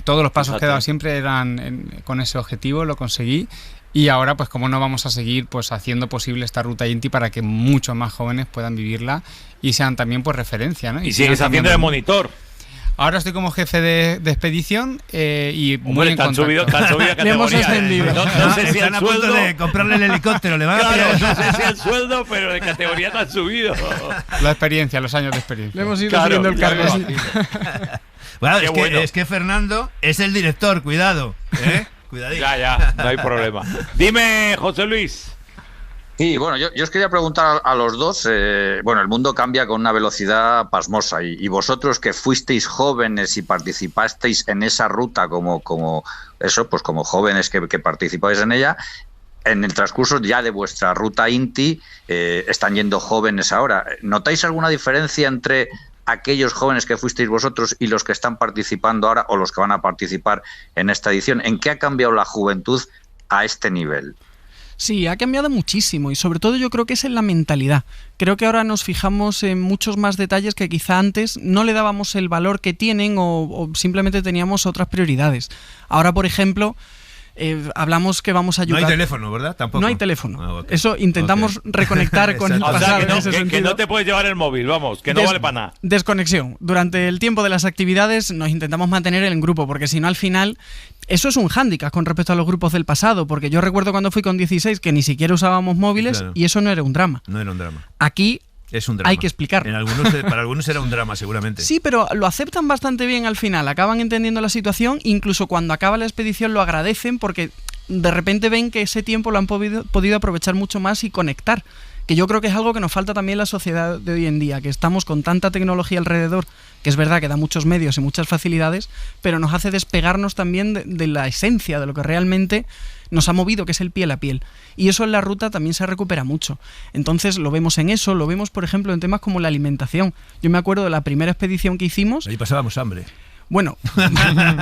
Todos los pasos que he dado siempre eran con ese objetivo, lo conseguí. Y ahora, pues como no vamos a seguir pues haciendo posible esta Ruta Inti para que muchos más jóvenes puedan vivirla y sean también pues referencia, ¿no? Y sigues haciendo de monitor. Ahora estoy como jefe de expedición y muy en contacto. Te han subido Le hemos ascendido. No sé si el sueldo de comprarle el helicóptero le van a pedir. No sé si el sueldo, pero de categoría te han subido. La experiencia, los años de experiencia. Le hemos ido subiendo el cargo. Bueno, es que Fernando es el director, cuidado. Cuidadito. Ya, no hay problema. Dime, José Luis. Sí, bueno, yo os quería preguntar a los dos, bueno, el mundo cambia con una velocidad pasmosa y vosotros que fuisteis jóvenes y participasteis en esa ruta como jóvenes que participáis en ella, en el transcurso ya de vuestra Ruta Inti están yendo jóvenes ahora. ¿Notáis alguna diferencia entre aquellos jóvenes que fuisteis vosotros y los que están participando ahora o los que van a participar en esta edición? ¿En qué ha cambiado la juventud a este nivel? Sí, ha cambiado muchísimo y sobre todo yo creo que es en la mentalidad. Creo que ahora nos fijamos en muchos más detalles que quizá antes no le dábamos el valor que tienen o simplemente teníamos otras prioridades. Ahora, por ejemplo, hablamos que vamos a ayudar... No hay teléfono, ¿verdad? Tampoco. No hay teléfono. Okay. Eso intentamos reconectar con el pasado. O sea, que no te puedes llevar el móvil, vamos, que no vale para nada. Desconexión. Durante el tiempo de las actividades nos intentamos mantener en grupo, porque si no al final... Eso es un hándicap con respecto a los grupos del pasado, porque yo recuerdo cuando fui con 16 que ni siquiera usábamos móviles, claro, y eso no era un drama. No era un drama. Aquí... Es un drama. Hay que explicarlo. Para algunos era un drama, seguramente. Sí, pero lo aceptan bastante bien al final. Acaban entendiendo la situación. Incluso cuando acaba la expedición lo agradecen porque de repente ven que ese tiempo lo han podido aprovechar mucho más y conectar. Que yo creo que es algo que nos falta también en la sociedad de hoy en día, que estamos con tanta tecnología alrededor, que es verdad que da muchos medios y muchas facilidades, pero nos hace despegarnos también de la esencia, de lo que realmente nos ha movido, que es el piel a piel. Y eso en la ruta también se recupera mucho. Entonces lo vemos en eso, lo vemos por ejemplo en temas como la alimentación. Yo me acuerdo de la primera expedición que hicimos... Ahí pasábamos hambre. Bueno,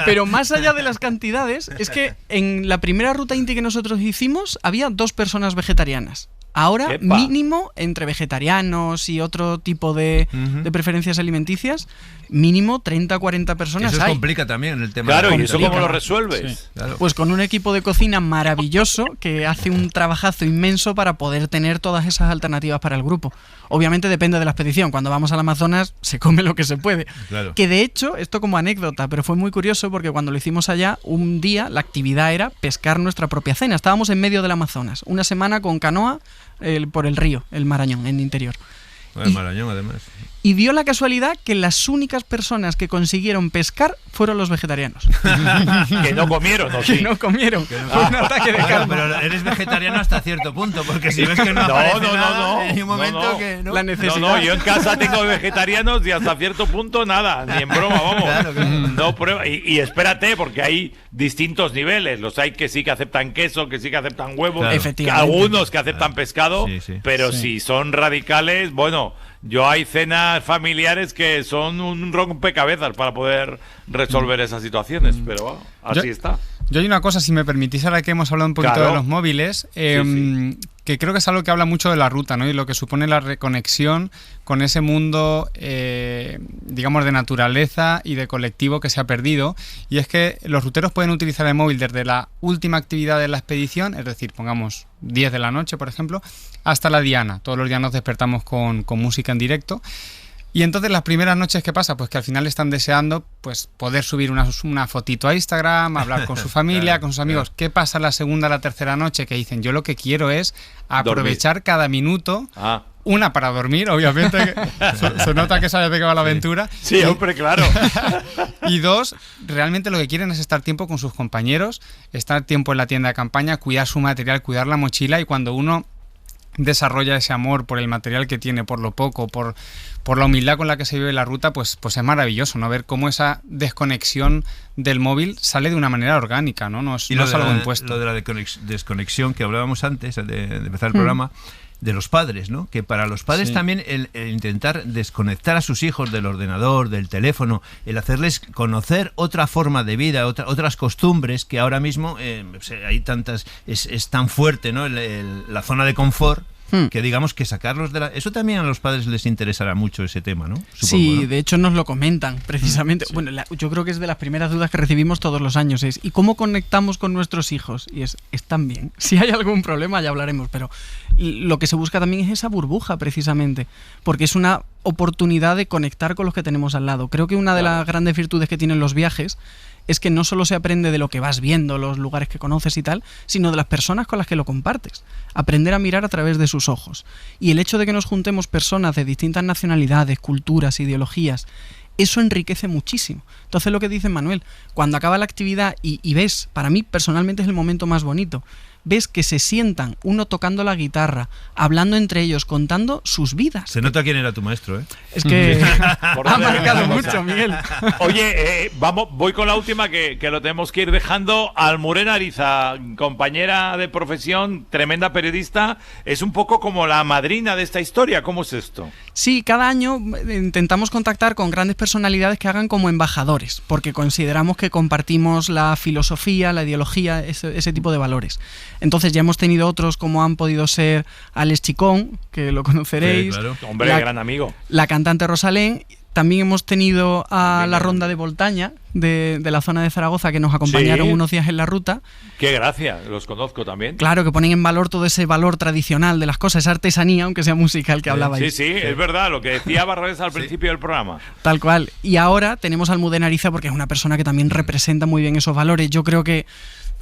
pero más allá de las cantidades, es que en la primera ruta Inti que nosotros hicimos había 2 personas vegetarianas. Ahora, ¡Epa! Mínimo, entre vegetarianos y otro tipo de preferencias alimenticias, mínimo 30 o 40 personas Eso hay. complica también el tema. Claro, de la ¿y eso cómo lo alimentación. resuelves? Sí, claro. Pues con un equipo de cocina maravilloso que hace un trabajazo inmenso para poder tener todas esas alternativas para el grupo. Obviamente depende de la expedición. Cuando vamos al Amazonas se come lo que se puede. Claro. Que de hecho, esto como anécdota, pero fue muy curioso porque cuando lo hicimos allá, un día la actividad era pescar nuestra propia cena. Estábamos en medio del Amazonas, una semana con canoa por el río, el Marañón, en el interior. El Marañón, además. Y dio la casualidad que las únicas personas que consiguieron pescar fueron los vegetarianos. Que no comieron, ¿no? Que no comieron. Fue un ataque de Bueno, karma. pero eres vegetariano hasta cierto punto, porque si ves que no aparece nada, hay un momento que no. La necesidad. No, yo en casa tengo vegetarianos y hasta cierto punto nada, ni en broma, vamos. Claro. No prueba. Y espérate, porque hay distintos niveles. Los hay que sí que aceptan queso, que sí que aceptan huevos, Claro. Efectivamente. algunos que aceptan pescado, Sí, sí. pero Sí. si son radicales, bueno, yo hay cenas familiares que son un rompecabezas para poder resolver esas situaciones, pero bueno, así está. Yo hay una cosa, si me permitís, ahora que hemos hablado un poquito Claro. de los móviles, que creo que es algo que habla mucho de la ruta, ¿no? Y lo que supone la reconexión con ese mundo, digamos, de naturaleza y de colectivo que se ha perdido. Y es que los ruteros pueden utilizar el móvil desde la última actividad de la expedición, es decir, pongamos 10 de la noche, por ejemplo, hasta la diana. Todos los días nos despertamos con música en directo. Y entonces las primeras noches, ¿qué pasa? Pues que al final están deseando pues poder subir una fotito a Instagram, hablar con su familia, Claro, con sus amigos. claro. ¿Qué pasa la segunda, la tercera noche? Que dicen, yo lo que quiero es aprovechar cada minuto. Ah. Una, para dormir, obviamente. Que se nota que sabes de qué va la aventura. Sí, hombre, claro. Y 2, realmente lo que quieren es estar tiempo con sus compañeros, estar tiempo en la tienda de campaña, cuidar su material, cuidar la mochila. Y cuando uno desarrolla ese amor por el material que tiene, por lo poco, por la humildad con la que se vive la ruta, pues es maravilloso, ¿no? Ver cómo esa desconexión del móvil sale de una manera orgánica, ¿no? No es, Y no lo es de algo la, impuesto. lo de la desconexión que hablábamos antes de empezar el programa, de los padres, ¿no? Que para los padres Sí. también el intentar desconectar a sus hijos del ordenador, del teléfono, el hacerles conocer otra forma de vida, otras costumbres que ahora mismo hay tantas, es tan fuerte, ¿no? La zona de confort. Que digamos que sacarlos de la... Eso también a los padres les interesará mucho ese tema, ¿no? Supongo, Sí, ¿no? de hecho nos lo comentan, precisamente. Sí. Bueno, yo creo que es de las primeras dudas que recibimos todos los años. Es ¿y cómo conectamos con nuestros hijos? Y están bien. Si hay algún problema ya hablaremos, pero lo que se busca también es esa burbuja, precisamente. Porque es una oportunidad de conectar con los que tenemos al lado. Creo que una de las grandes virtudes que tienen los viajes es que no solo se aprende de lo que vas viendo, los lugares que conoces y tal, sino de las personas con las que lo compartes. Aprender a mirar a través de sus ojos. Y el hecho de que nos juntemos personas de distintas nacionalidades, culturas, ideologías, eso enriquece muchísimo. Entonces lo que dice Manuel, cuando acaba la actividad y ves, para mí personalmente es el momento más bonito, ves que se sientan, uno tocando la guitarra, hablando entre ellos, contando sus vidas. Se nota quién era tu maestro, ¿eh? Es que Por ha dónde marcado viene la cosa. mucho, Miguel. Oye, voy con la última que lo tenemos que ir dejando. Almudena Ariza, compañera de profesión, tremenda periodista, es un poco como la madrina de esta historia. ¿Cómo es esto? Sí, cada año intentamos contactar con grandes personalidades que hagan como embajadores, porque consideramos que compartimos la filosofía, la ideología, ese tipo de valores. Entonces ya hemos tenido otros como han podido ser Alex Chicón, que lo conoceréis. Sí, claro. Hombre, gran amigo. La cantante Rosalén. También hemos tenido a la Ronda de Voltaña, de la zona de Zaragoza, que nos acompañaron unos días en la ruta. Qué gracia, los conozco también. Claro, que ponen en valor todo ese valor tradicional de las cosas, esa artesanía, aunque sea musical que hablaba ahí. Sí, es verdad, lo que decía Barrales al principio del programa. Tal cual. Y ahora tenemos a Almudena Ariza, porque es una persona que también representa muy bien esos valores. Yo creo que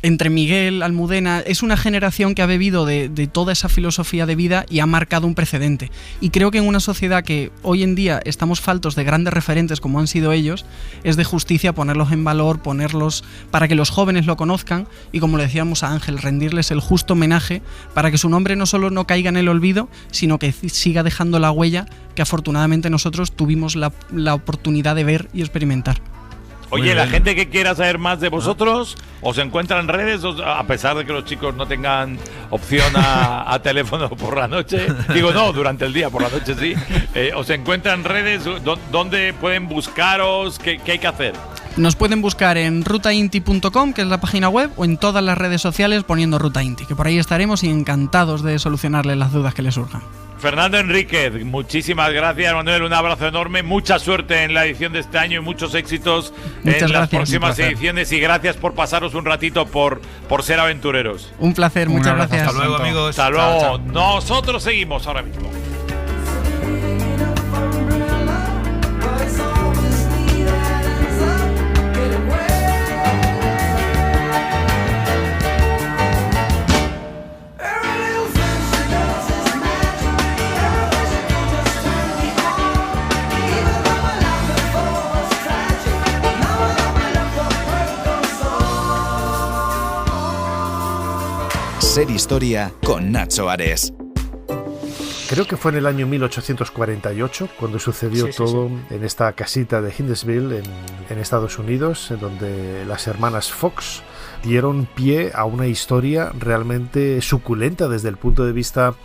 entre Miguel, Almudena, es una generación que ha bebido de toda esa filosofía de vida y ha marcado un precedente. Y creo que en una sociedad que hoy en día estamos faltos de grandes referentes como han sido ellos, es de justicia ponerlos en valor, ponerlos para que los jóvenes lo conozcan y, como le decíamos a Ángel, rendirles el justo homenaje para que su nombre no solo no caiga en el olvido, sino que siga dejando la huella que afortunadamente nosotros tuvimos la oportunidad de ver y experimentar. Oye, la gente que quiera saber más de vosotros, ¿os encuentra en redes? A pesar de que los chicos no tengan opción a teléfono por la noche. Digo, no, durante el día, por la noche sí. ¿Os encuentra en redes? ¿Dónde pueden buscaros? ¿Qué hay que hacer? Nos pueden buscar en rutainti.com, que es la página web, o en todas las redes sociales poniendo Ruta Inti, que por ahí estaremos y encantados de solucionarles las dudas que les surjan. Fernando Enríquez, muchísimas gracias, Manuel, un abrazo enorme, mucha suerte en la edición de este año y muchos éxitos en las próximas ediciones, y gracias por pasaros un ratito por Ser Aventureros. Un placer, muchas gracias. Hasta luego, amigos. Hasta luego. Chao, chao. Nosotros seguimos ahora mismo. Ser Historia con Nacho Ares. Creo que fue en el año 1848 cuando sucedió todo en esta casita de Hindesville en Estados Unidos, en donde las hermanas Fox dieron pie a una historia realmente suculenta desde el punto de vista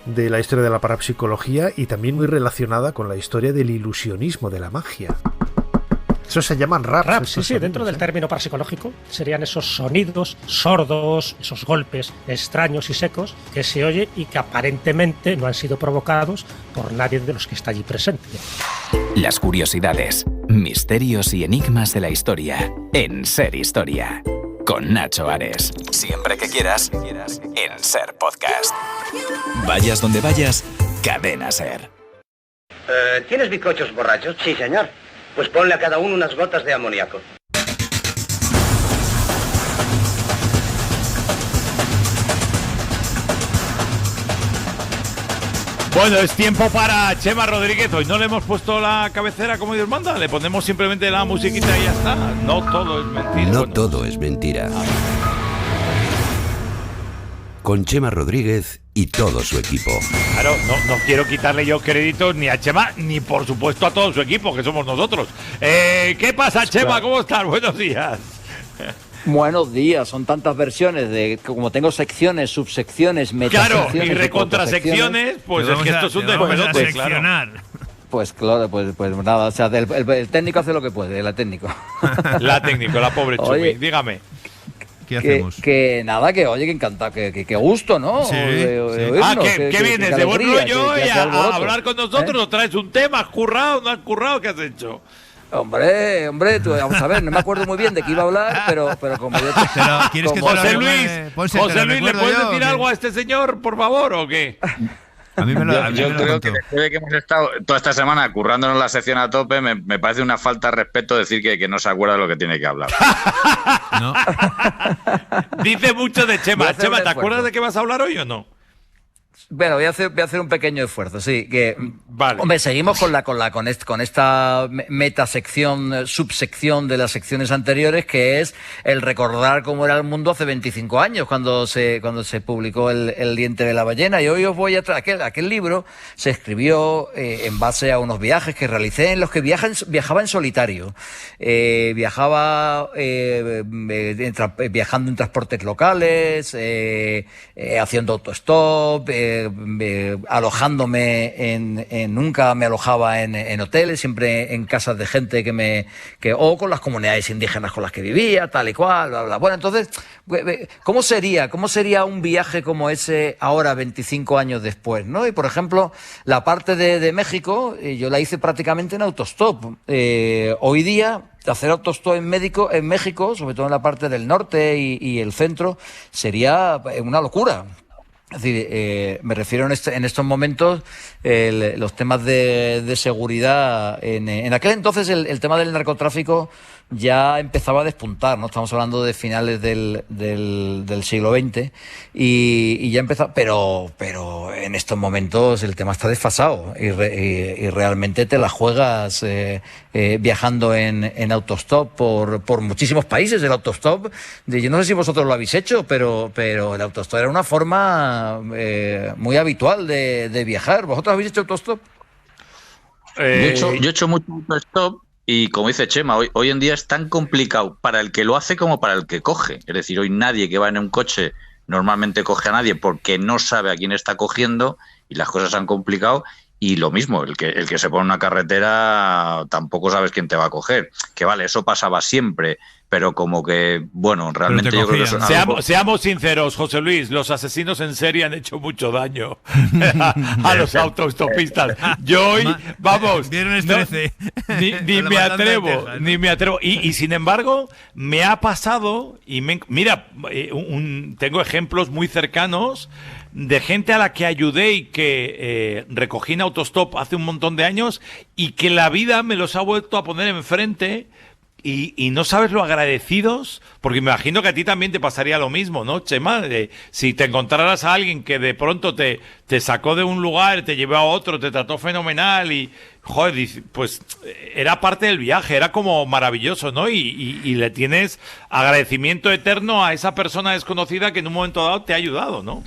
de la historia de la parapsicología y también muy relacionada con la historia del ilusionismo, de la magia. Eso se llaman raps. Raps, sí, dentro del término parapsicológico serían esos sonidos sordos, esos golpes extraños y secos que se oye y que aparentemente no han sido provocados por nadie de los que está allí presente. Las curiosidades, misterios y enigmas de la historia en Ser Historia con Nacho Ares. Siempre que quieras, en Ser Podcast. Vayas donde vayas, Cadena Ser. ¿Tienes bizcochos borrachos? Sí, señor. Pues ponle a cada uno unas gotas de amoníaco. Bueno, es tiempo para Chema Rodríguez. Hoy no le hemos puesto la cabecera como Dios manda. Le ponemos simplemente la musiquita y ya está. No todo es mentira. No todo es mentira. Con Chema Rodríguez y todo su equipo. Claro, no quiero quitarle yo créditos ni a Chema, ni por supuesto a todo su equipo, que somos nosotros. ¿Qué pasa, Chema? ¿Cómo estás? Buenos días. Buenos días, son tantas versiones de como tengo secciones, subsecciones, metasecciones. Claro, y recontrasecciones, pues es que esto es un despelote, claro. Pues claro, pues nada, o sea, el técnico hace lo que puede, la técnico. La técnico, la pobre Chumi, dígame. ¿Qué hacemos? Que nada, que oye, que encantado, que gusto, ¿no? Sí, ¿qué vienes? ¿De buen rollo a hablar con nosotros? ¿O traes un tema? ¿Has currado? ¿No has currado? ¿Qué has hecho? Hombre, tú, vamos a ver, no me me acuerdo muy bien de qué iba a hablar, pero como yo te... ¿Quieres que José Luis, ¿le puedes decir algo a este señor, por favor, o qué? Yo creo que después de que hemos estado toda esta semana currándonos la sección a tope, me parece una falta de respeto decir que no se acuerda de lo que tiene que hablar. ¿No? Dice mucho de Chema. Chema, ¿te acuerdas de qué vas a hablar hoy o no? Bueno, voy a hacer un pequeño esfuerzo, sí. Que, vale. Hombre, seguimos con esta metasección, subsección de las secciones anteriores, que es el recordar cómo era el mundo hace 25 años, cuando se publicó el diente de la ballena. Y hoy os voy a traer aquel libro. Se escribió en base a unos viajes que realicé en los que viajaba en solitario. Viajando en transportes locales, haciendo autostop, alojándome nunca me alojaba en hoteles, siempre en casas de gente o con las comunidades indígenas con las que vivía, tal y cual, bla, bla. Bueno, entonces, ¿cómo sería un viaje como ese ahora, 25 años después, ¿no? Y, por ejemplo, la parte de México, yo la hice prácticamente en autostop. Hoy día, hacer autostop en México, sobre todo en la parte del norte y el centro, sería una locura. Es decir, me refiero en estos momentos los temas de seguridad. En aquel entonces el tema del narcotráfico ya empezaba a despuntar, ¿no? Estamos hablando de finales del siglo XX y ya empezó, pero en estos momentos el tema está desfasado y realmente te la juegas viajando en autostop por muchísimos países. El autostop, yo no sé si vosotros lo habéis hecho, pero el autostop era una forma muy habitual de viajar. ¿Vosotros habéis hecho autostop? Yo he hecho mucho autostop. Y como dice Chema, hoy en día es tan complicado para el que lo hace como para el que coge. Es decir, hoy nadie que va en un coche normalmente coge a nadie porque no sabe a quién está cogiendo y las cosas se han complicado. Y lo mismo, el que se pone en una carretera tampoco sabes quién te va a coger. Que vale, eso pasaba siempre, pero como que, bueno, realmente yo creo que eso... Seamos sinceros, José Luis, los asesinos en serie han hecho mucho daño a los autostopistas. Yo hoy, vamos... Viernes 13. Ni me atrevo. Y sin embargo, me ha pasado, mira, tengo ejemplos muy cercanos de gente a la que ayudé y que recogí en autostop hace un montón de años y que la vida me los ha vuelto a poner enfrente y no sabes lo agradecidos, porque me imagino que a ti también te pasaría lo mismo, ¿no, Chema? Si te encontraras a alguien que de pronto te sacó de un lugar, te llevó a otro, te trató fenomenal y, joder, pues era parte del viaje, era como maravilloso, ¿no? Y le tienes agradecimiento eterno a esa persona desconocida que en un momento dado te ha ayudado, ¿no?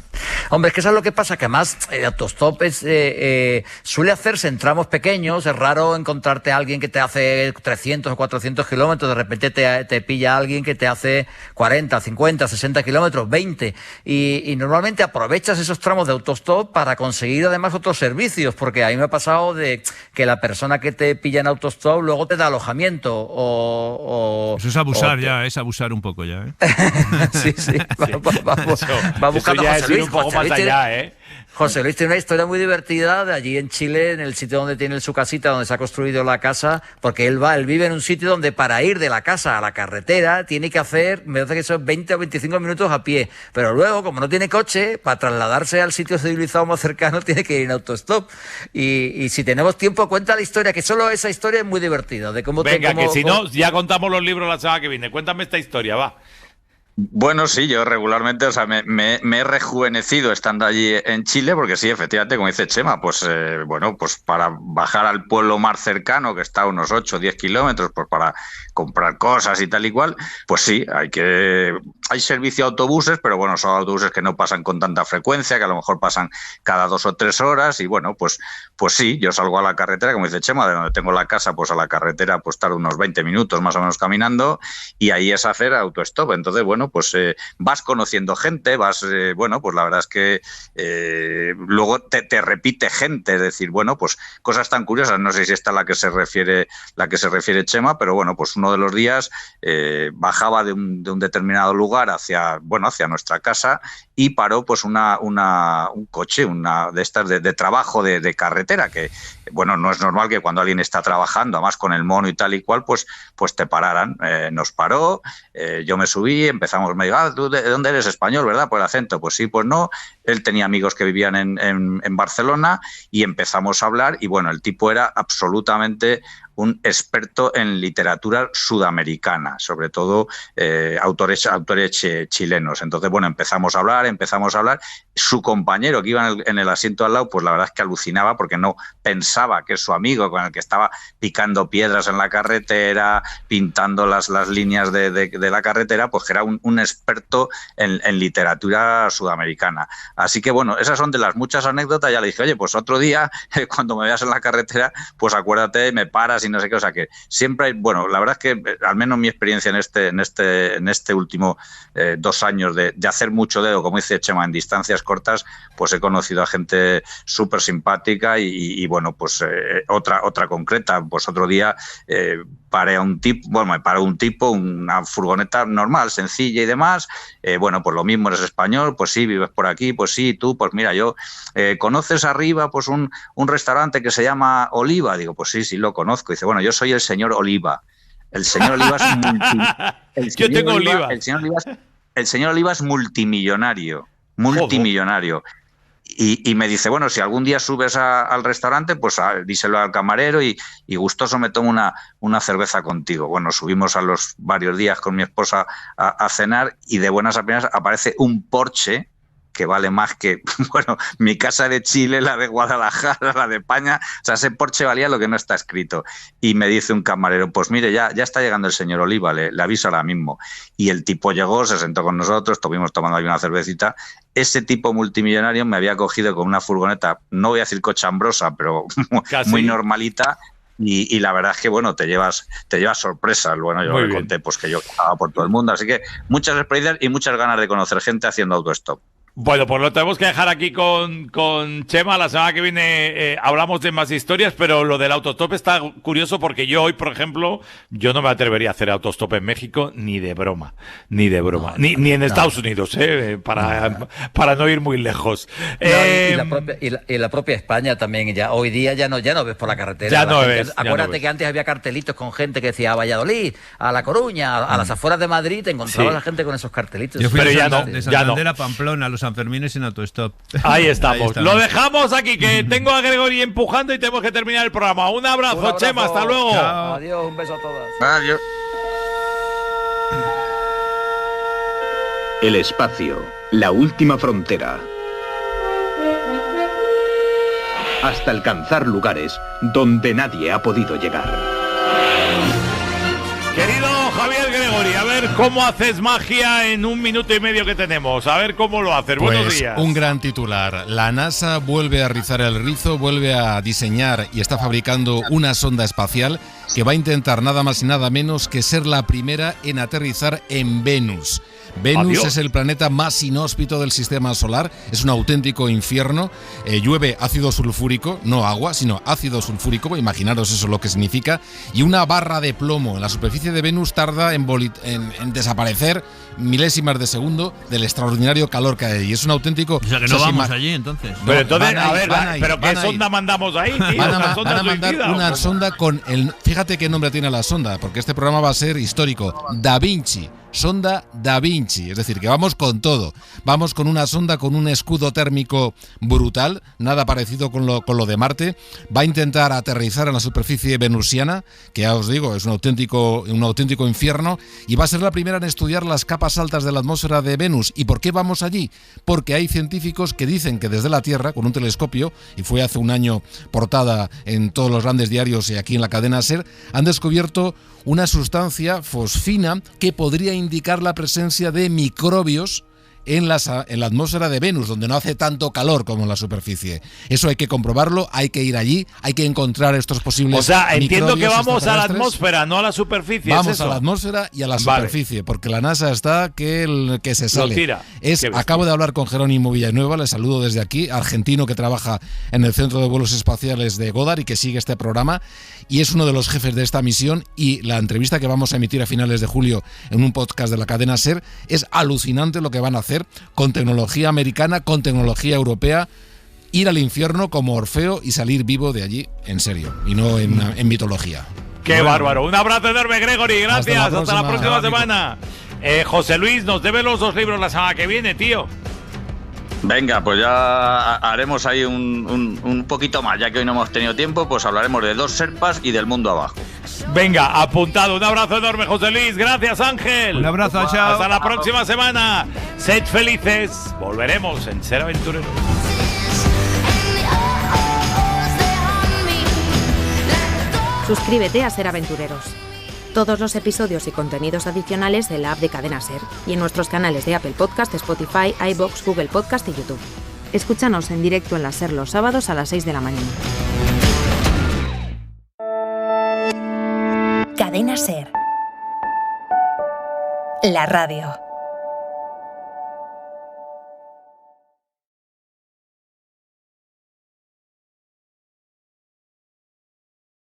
Hombre, es que eso es lo que pasa, que además el autostop suele hacerse en tramos pequeños. Es raro encontrarte a alguien que te hace 300 o 400 kilómetros, de repente te pilla a alguien que te hace 40, 50, 60 kilómetros, 20, y normalmente aprovechas esos tramos de autostop para conseguir además otros servicios, porque a mí me ha pasado de que la persona que te pilla en autostop luego te da alojamiento eso es abusar es abusar un poco ya, ¿eh? Sí. Va buscando a José Luis. José Luis tiene una historia muy divertida de allí en Chile, en el sitio donde tiene su casita, donde se ha construido la casa, porque él vive en un sitio donde para ir de la casa a la carretera tiene que hacer, me parece que son 20 o 25 minutos a pie, pero luego, como no tiene coche, para trasladarse al sitio civilizado más cercano tiene que ir en autostop. Y si tenemos tiempo, cuenta la historia, que solo esa historia es muy divertida. De cómo no, ya contamos los libros la semana que viene. Cuéntame esta historia, va. Bueno, sí, yo regularmente, me he rejuvenecido estando allí en Chile, porque sí, efectivamente, como dice Chema, pues para bajar al pueblo más cercano, que está a unos 8 o 10 kilómetros, pues para comprar cosas y tal y cual, pues sí, hay servicio de autobuses, pero bueno, son autobuses que no pasan con tanta frecuencia, que a lo mejor pasan cada 2 o 3 horas, y bueno, pues sí, yo salgo a la carretera, como dice Chema, de donde tengo la casa, pues a la carretera pues tardo unos 20 minutos más o menos caminando, y ahí es hacer autostop. Entonces, bueno, pues vas conociendo gente, pues la verdad es que luego te repite gente, es decir, bueno, pues cosas tan curiosas, no sé si esta es la que se refiere Chema, pero bueno, pues uno de los días bajaba de un determinado lugar hacia nuestra casa y paró pues un coche, una de estas de trabajo de carretera, que bueno, no es normal que cuando alguien está trabajando, además con el mono y tal y cual, pues te pararan. Nos paró, yo me subí, empezamos, me dijo, ¿tú de dónde eres? Español, ¿verdad? Por el acento. Pues sí, pues no. Él tenía amigos que vivían en Barcelona y empezamos a hablar y bueno, el tipo era absolutamente un experto en literatura sudamericana, sobre todo autores chilenos. Entonces, bueno, empezamos a hablar. Su compañero que iba en el asiento al lado, pues la verdad es que alucinaba porque no pensaba que su amigo con el que estaba picando piedras en la carretera, pintando las líneas de la carretera, pues que era un experto en literatura sudamericana. Así que, bueno, esas son de las muchas anécdotas. Ya le dije, oye, pues otro día, cuando me veas en la carretera, pues acuérdate, me paras y no sé qué, o sea que siempre hay, bueno, la verdad es que al menos mi experiencia en este último 2 años de hacer mucho dedo, como dice Chema, en distancias cortas, pues he conocido a gente súper simpática y bueno, pues otra concreta, pues otro día paré a un tipo, bueno, me paró un tipo, una furgoneta normal, sencilla y demás, bueno, pues lo mismo, eres español, pues sí, vives por aquí, pues sí, tú, pues mira, yo, ¿conoces arriba pues un restaurante que se llama Oliva? Digo, pues sí, lo conozco. Dice, bueno, yo soy el señor Oliva. El señor Oliva es Yo tengo Oliva. El señor Oliva es multimillonario. Y me dice, bueno, si algún día subes al restaurante, pues díselo al camarero y gustoso me tomo una cerveza contigo. Bueno, subimos a los varios días con mi esposa a cenar y de buenas a primeras aparece un Porsche que vale más que, bueno, mi casa de Chile, la de Guadalajara, la de España. O sea, ese Porsche valía lo que no está escrito. Y me dice un camarero, pues mire, ya está llegando el señor Oliva, le aviso ahora mismo. Y el tipo llegó, se sentó con nosotros, estuvimos tomando ahí una cervecita. Ese tipo multimillonario me había cogido con una furgoneta, no voy a decir cochambrosa, pero muy normalita. Y la verdad es que, bueno, te llevas sorpresas. Bueno, yo le conté pues que yo estaba por todo el mundo. Así que muchas experiencias y muchas ganas de conocer gente haciendo autostop. Bueno, pues lo tenemos que dejar aquí con Chema. La semana que viene hablamos de más historias, pero lo del autostop está curioso porque yo hoy, por ejemplo, yo no me atrevería a hacer autostop en México ni de broma. Ni en Estados Unidos, para no ir muy lejos. Y la propia España también, ya hoy día ya no ves por la carretera. Acuérdate que antes había cartelitos con gente que decía a Valladolid, a La Coruña, a las afueras de Madrid, te encontrabas la gente con esos cartelitos. Yo fui de Santander a Pamplona, a los Sanfermines en autostop. Ahí estamos. Lo dejamos aquí, que tengo a Gregory empujando y tenemos que terminar el programa. Un abrazo, Chema, hasta luego. Chao. Adiós, un beso a todas. Adiós. El espacio, la última frontera. Hasta alcanzar lugares donde nadie ha podido llegar. Querido Javier Gregory, a ver cómo haces magia en 1 minuto y medio que tenemos. A ver cómo lo haces. Pues, buenos días. Un gran titular. La NASA vuelve a rizar el rizo, vuelve a diseñar y está fabricando una sonda espacial que va a intentar nada más y nada menos que ser la primera en aterrizar en Venus. Venus es el planeta más inhóspito del sistema solar, es un auténtico infierno, llueve ácido sulfúrico, no agua, sino ácido sulfúrico, imaginaros eso lo que significa, y una barra de plomo en la superficie de Venus tarda en desaparecer milésimas de segundo del extraordinario calor que hay. Y es un auténtico... O sea que no vamos allí entonces. Pero entonces, ¿pero qué sonda mandamos ahí, tío? Van a mandar una sonda con el... Fíjate qué nombre tiene la sonda, porque este programa va a ser histórico. Da Vinci. Sonda Da Vinci, es decir, que vamos con todo. Vamos con una sonda con un escudo térmico brutal, nada parecido con lo de Marte. Va a intentar aterrizar en la superficie venusiana, que ya os digo, es un auténtico infierno, y va a ser la primera en estudiar las capas altas de la atmósfera de Venus. ¿Y por qué vamos allí? Porque hay científicos que dicen que desde la Tierra, con un telescopio, y fue hace un año portada en todos los grandes diarios y aquí en la cadena SER, han descubierto una sustancia fosfina que podría indicar la presencia de microbios en la atmósfera de Venus, donde no hace tanto calor como en la superficie. Eso hay que comprobarlo, hay que ir allí, hay que encontrar estos posibles. O sea, entiendo que vamos a la atmósfera, no a la superficie. Vamos a la atmósfera y a la superficie, porque la NASA está que se sale. Tira. Acabo de hablar con Jerónimo Villanueva, le saludo desde aquí, argentino que trabaja en el Centro de Vuelos Espaciales de Goddard y que sigue este programa, y es uno de los jefes de esta misión, y la entrevista que vamos a emitir a finales de julio en un podcast de la cadena SER es alucinante lo que van a hacer con tecnología americana, con tecnología europea, ir al infierno como Orfeo y salir vivo de allí en serio y no en mitología. ¡Qué bárbaro! Un abrazo enorme, Gregory, gracias, hasta la próxima semana. José Luis, nos debe los 2 libros la semana que viene, tío. Venga, pues ya haremos ahí un poquito más, ya que hoy no hemos tenido tiempo, pues hablaremos de 2 serpas y del mundo abajo. Venga, apuntado. Un abrazo enorme, José Luis. Gracias, Ángel. Un abrazo, chao. Hasta la próxima semana. Sed felices. Volveremos en Ser Aventurero. Suscríbete a Ser Aventureros. Todos los episodios y contenidos adicionales en la app de Cadena Ser y en nuestros canales de Apple Podcast, Spotify, iVoox, Google Podcast y YouTube. Escúchanos en directo en la Ser los sábados a las 6 de la mañana. Cadena SER. La radio.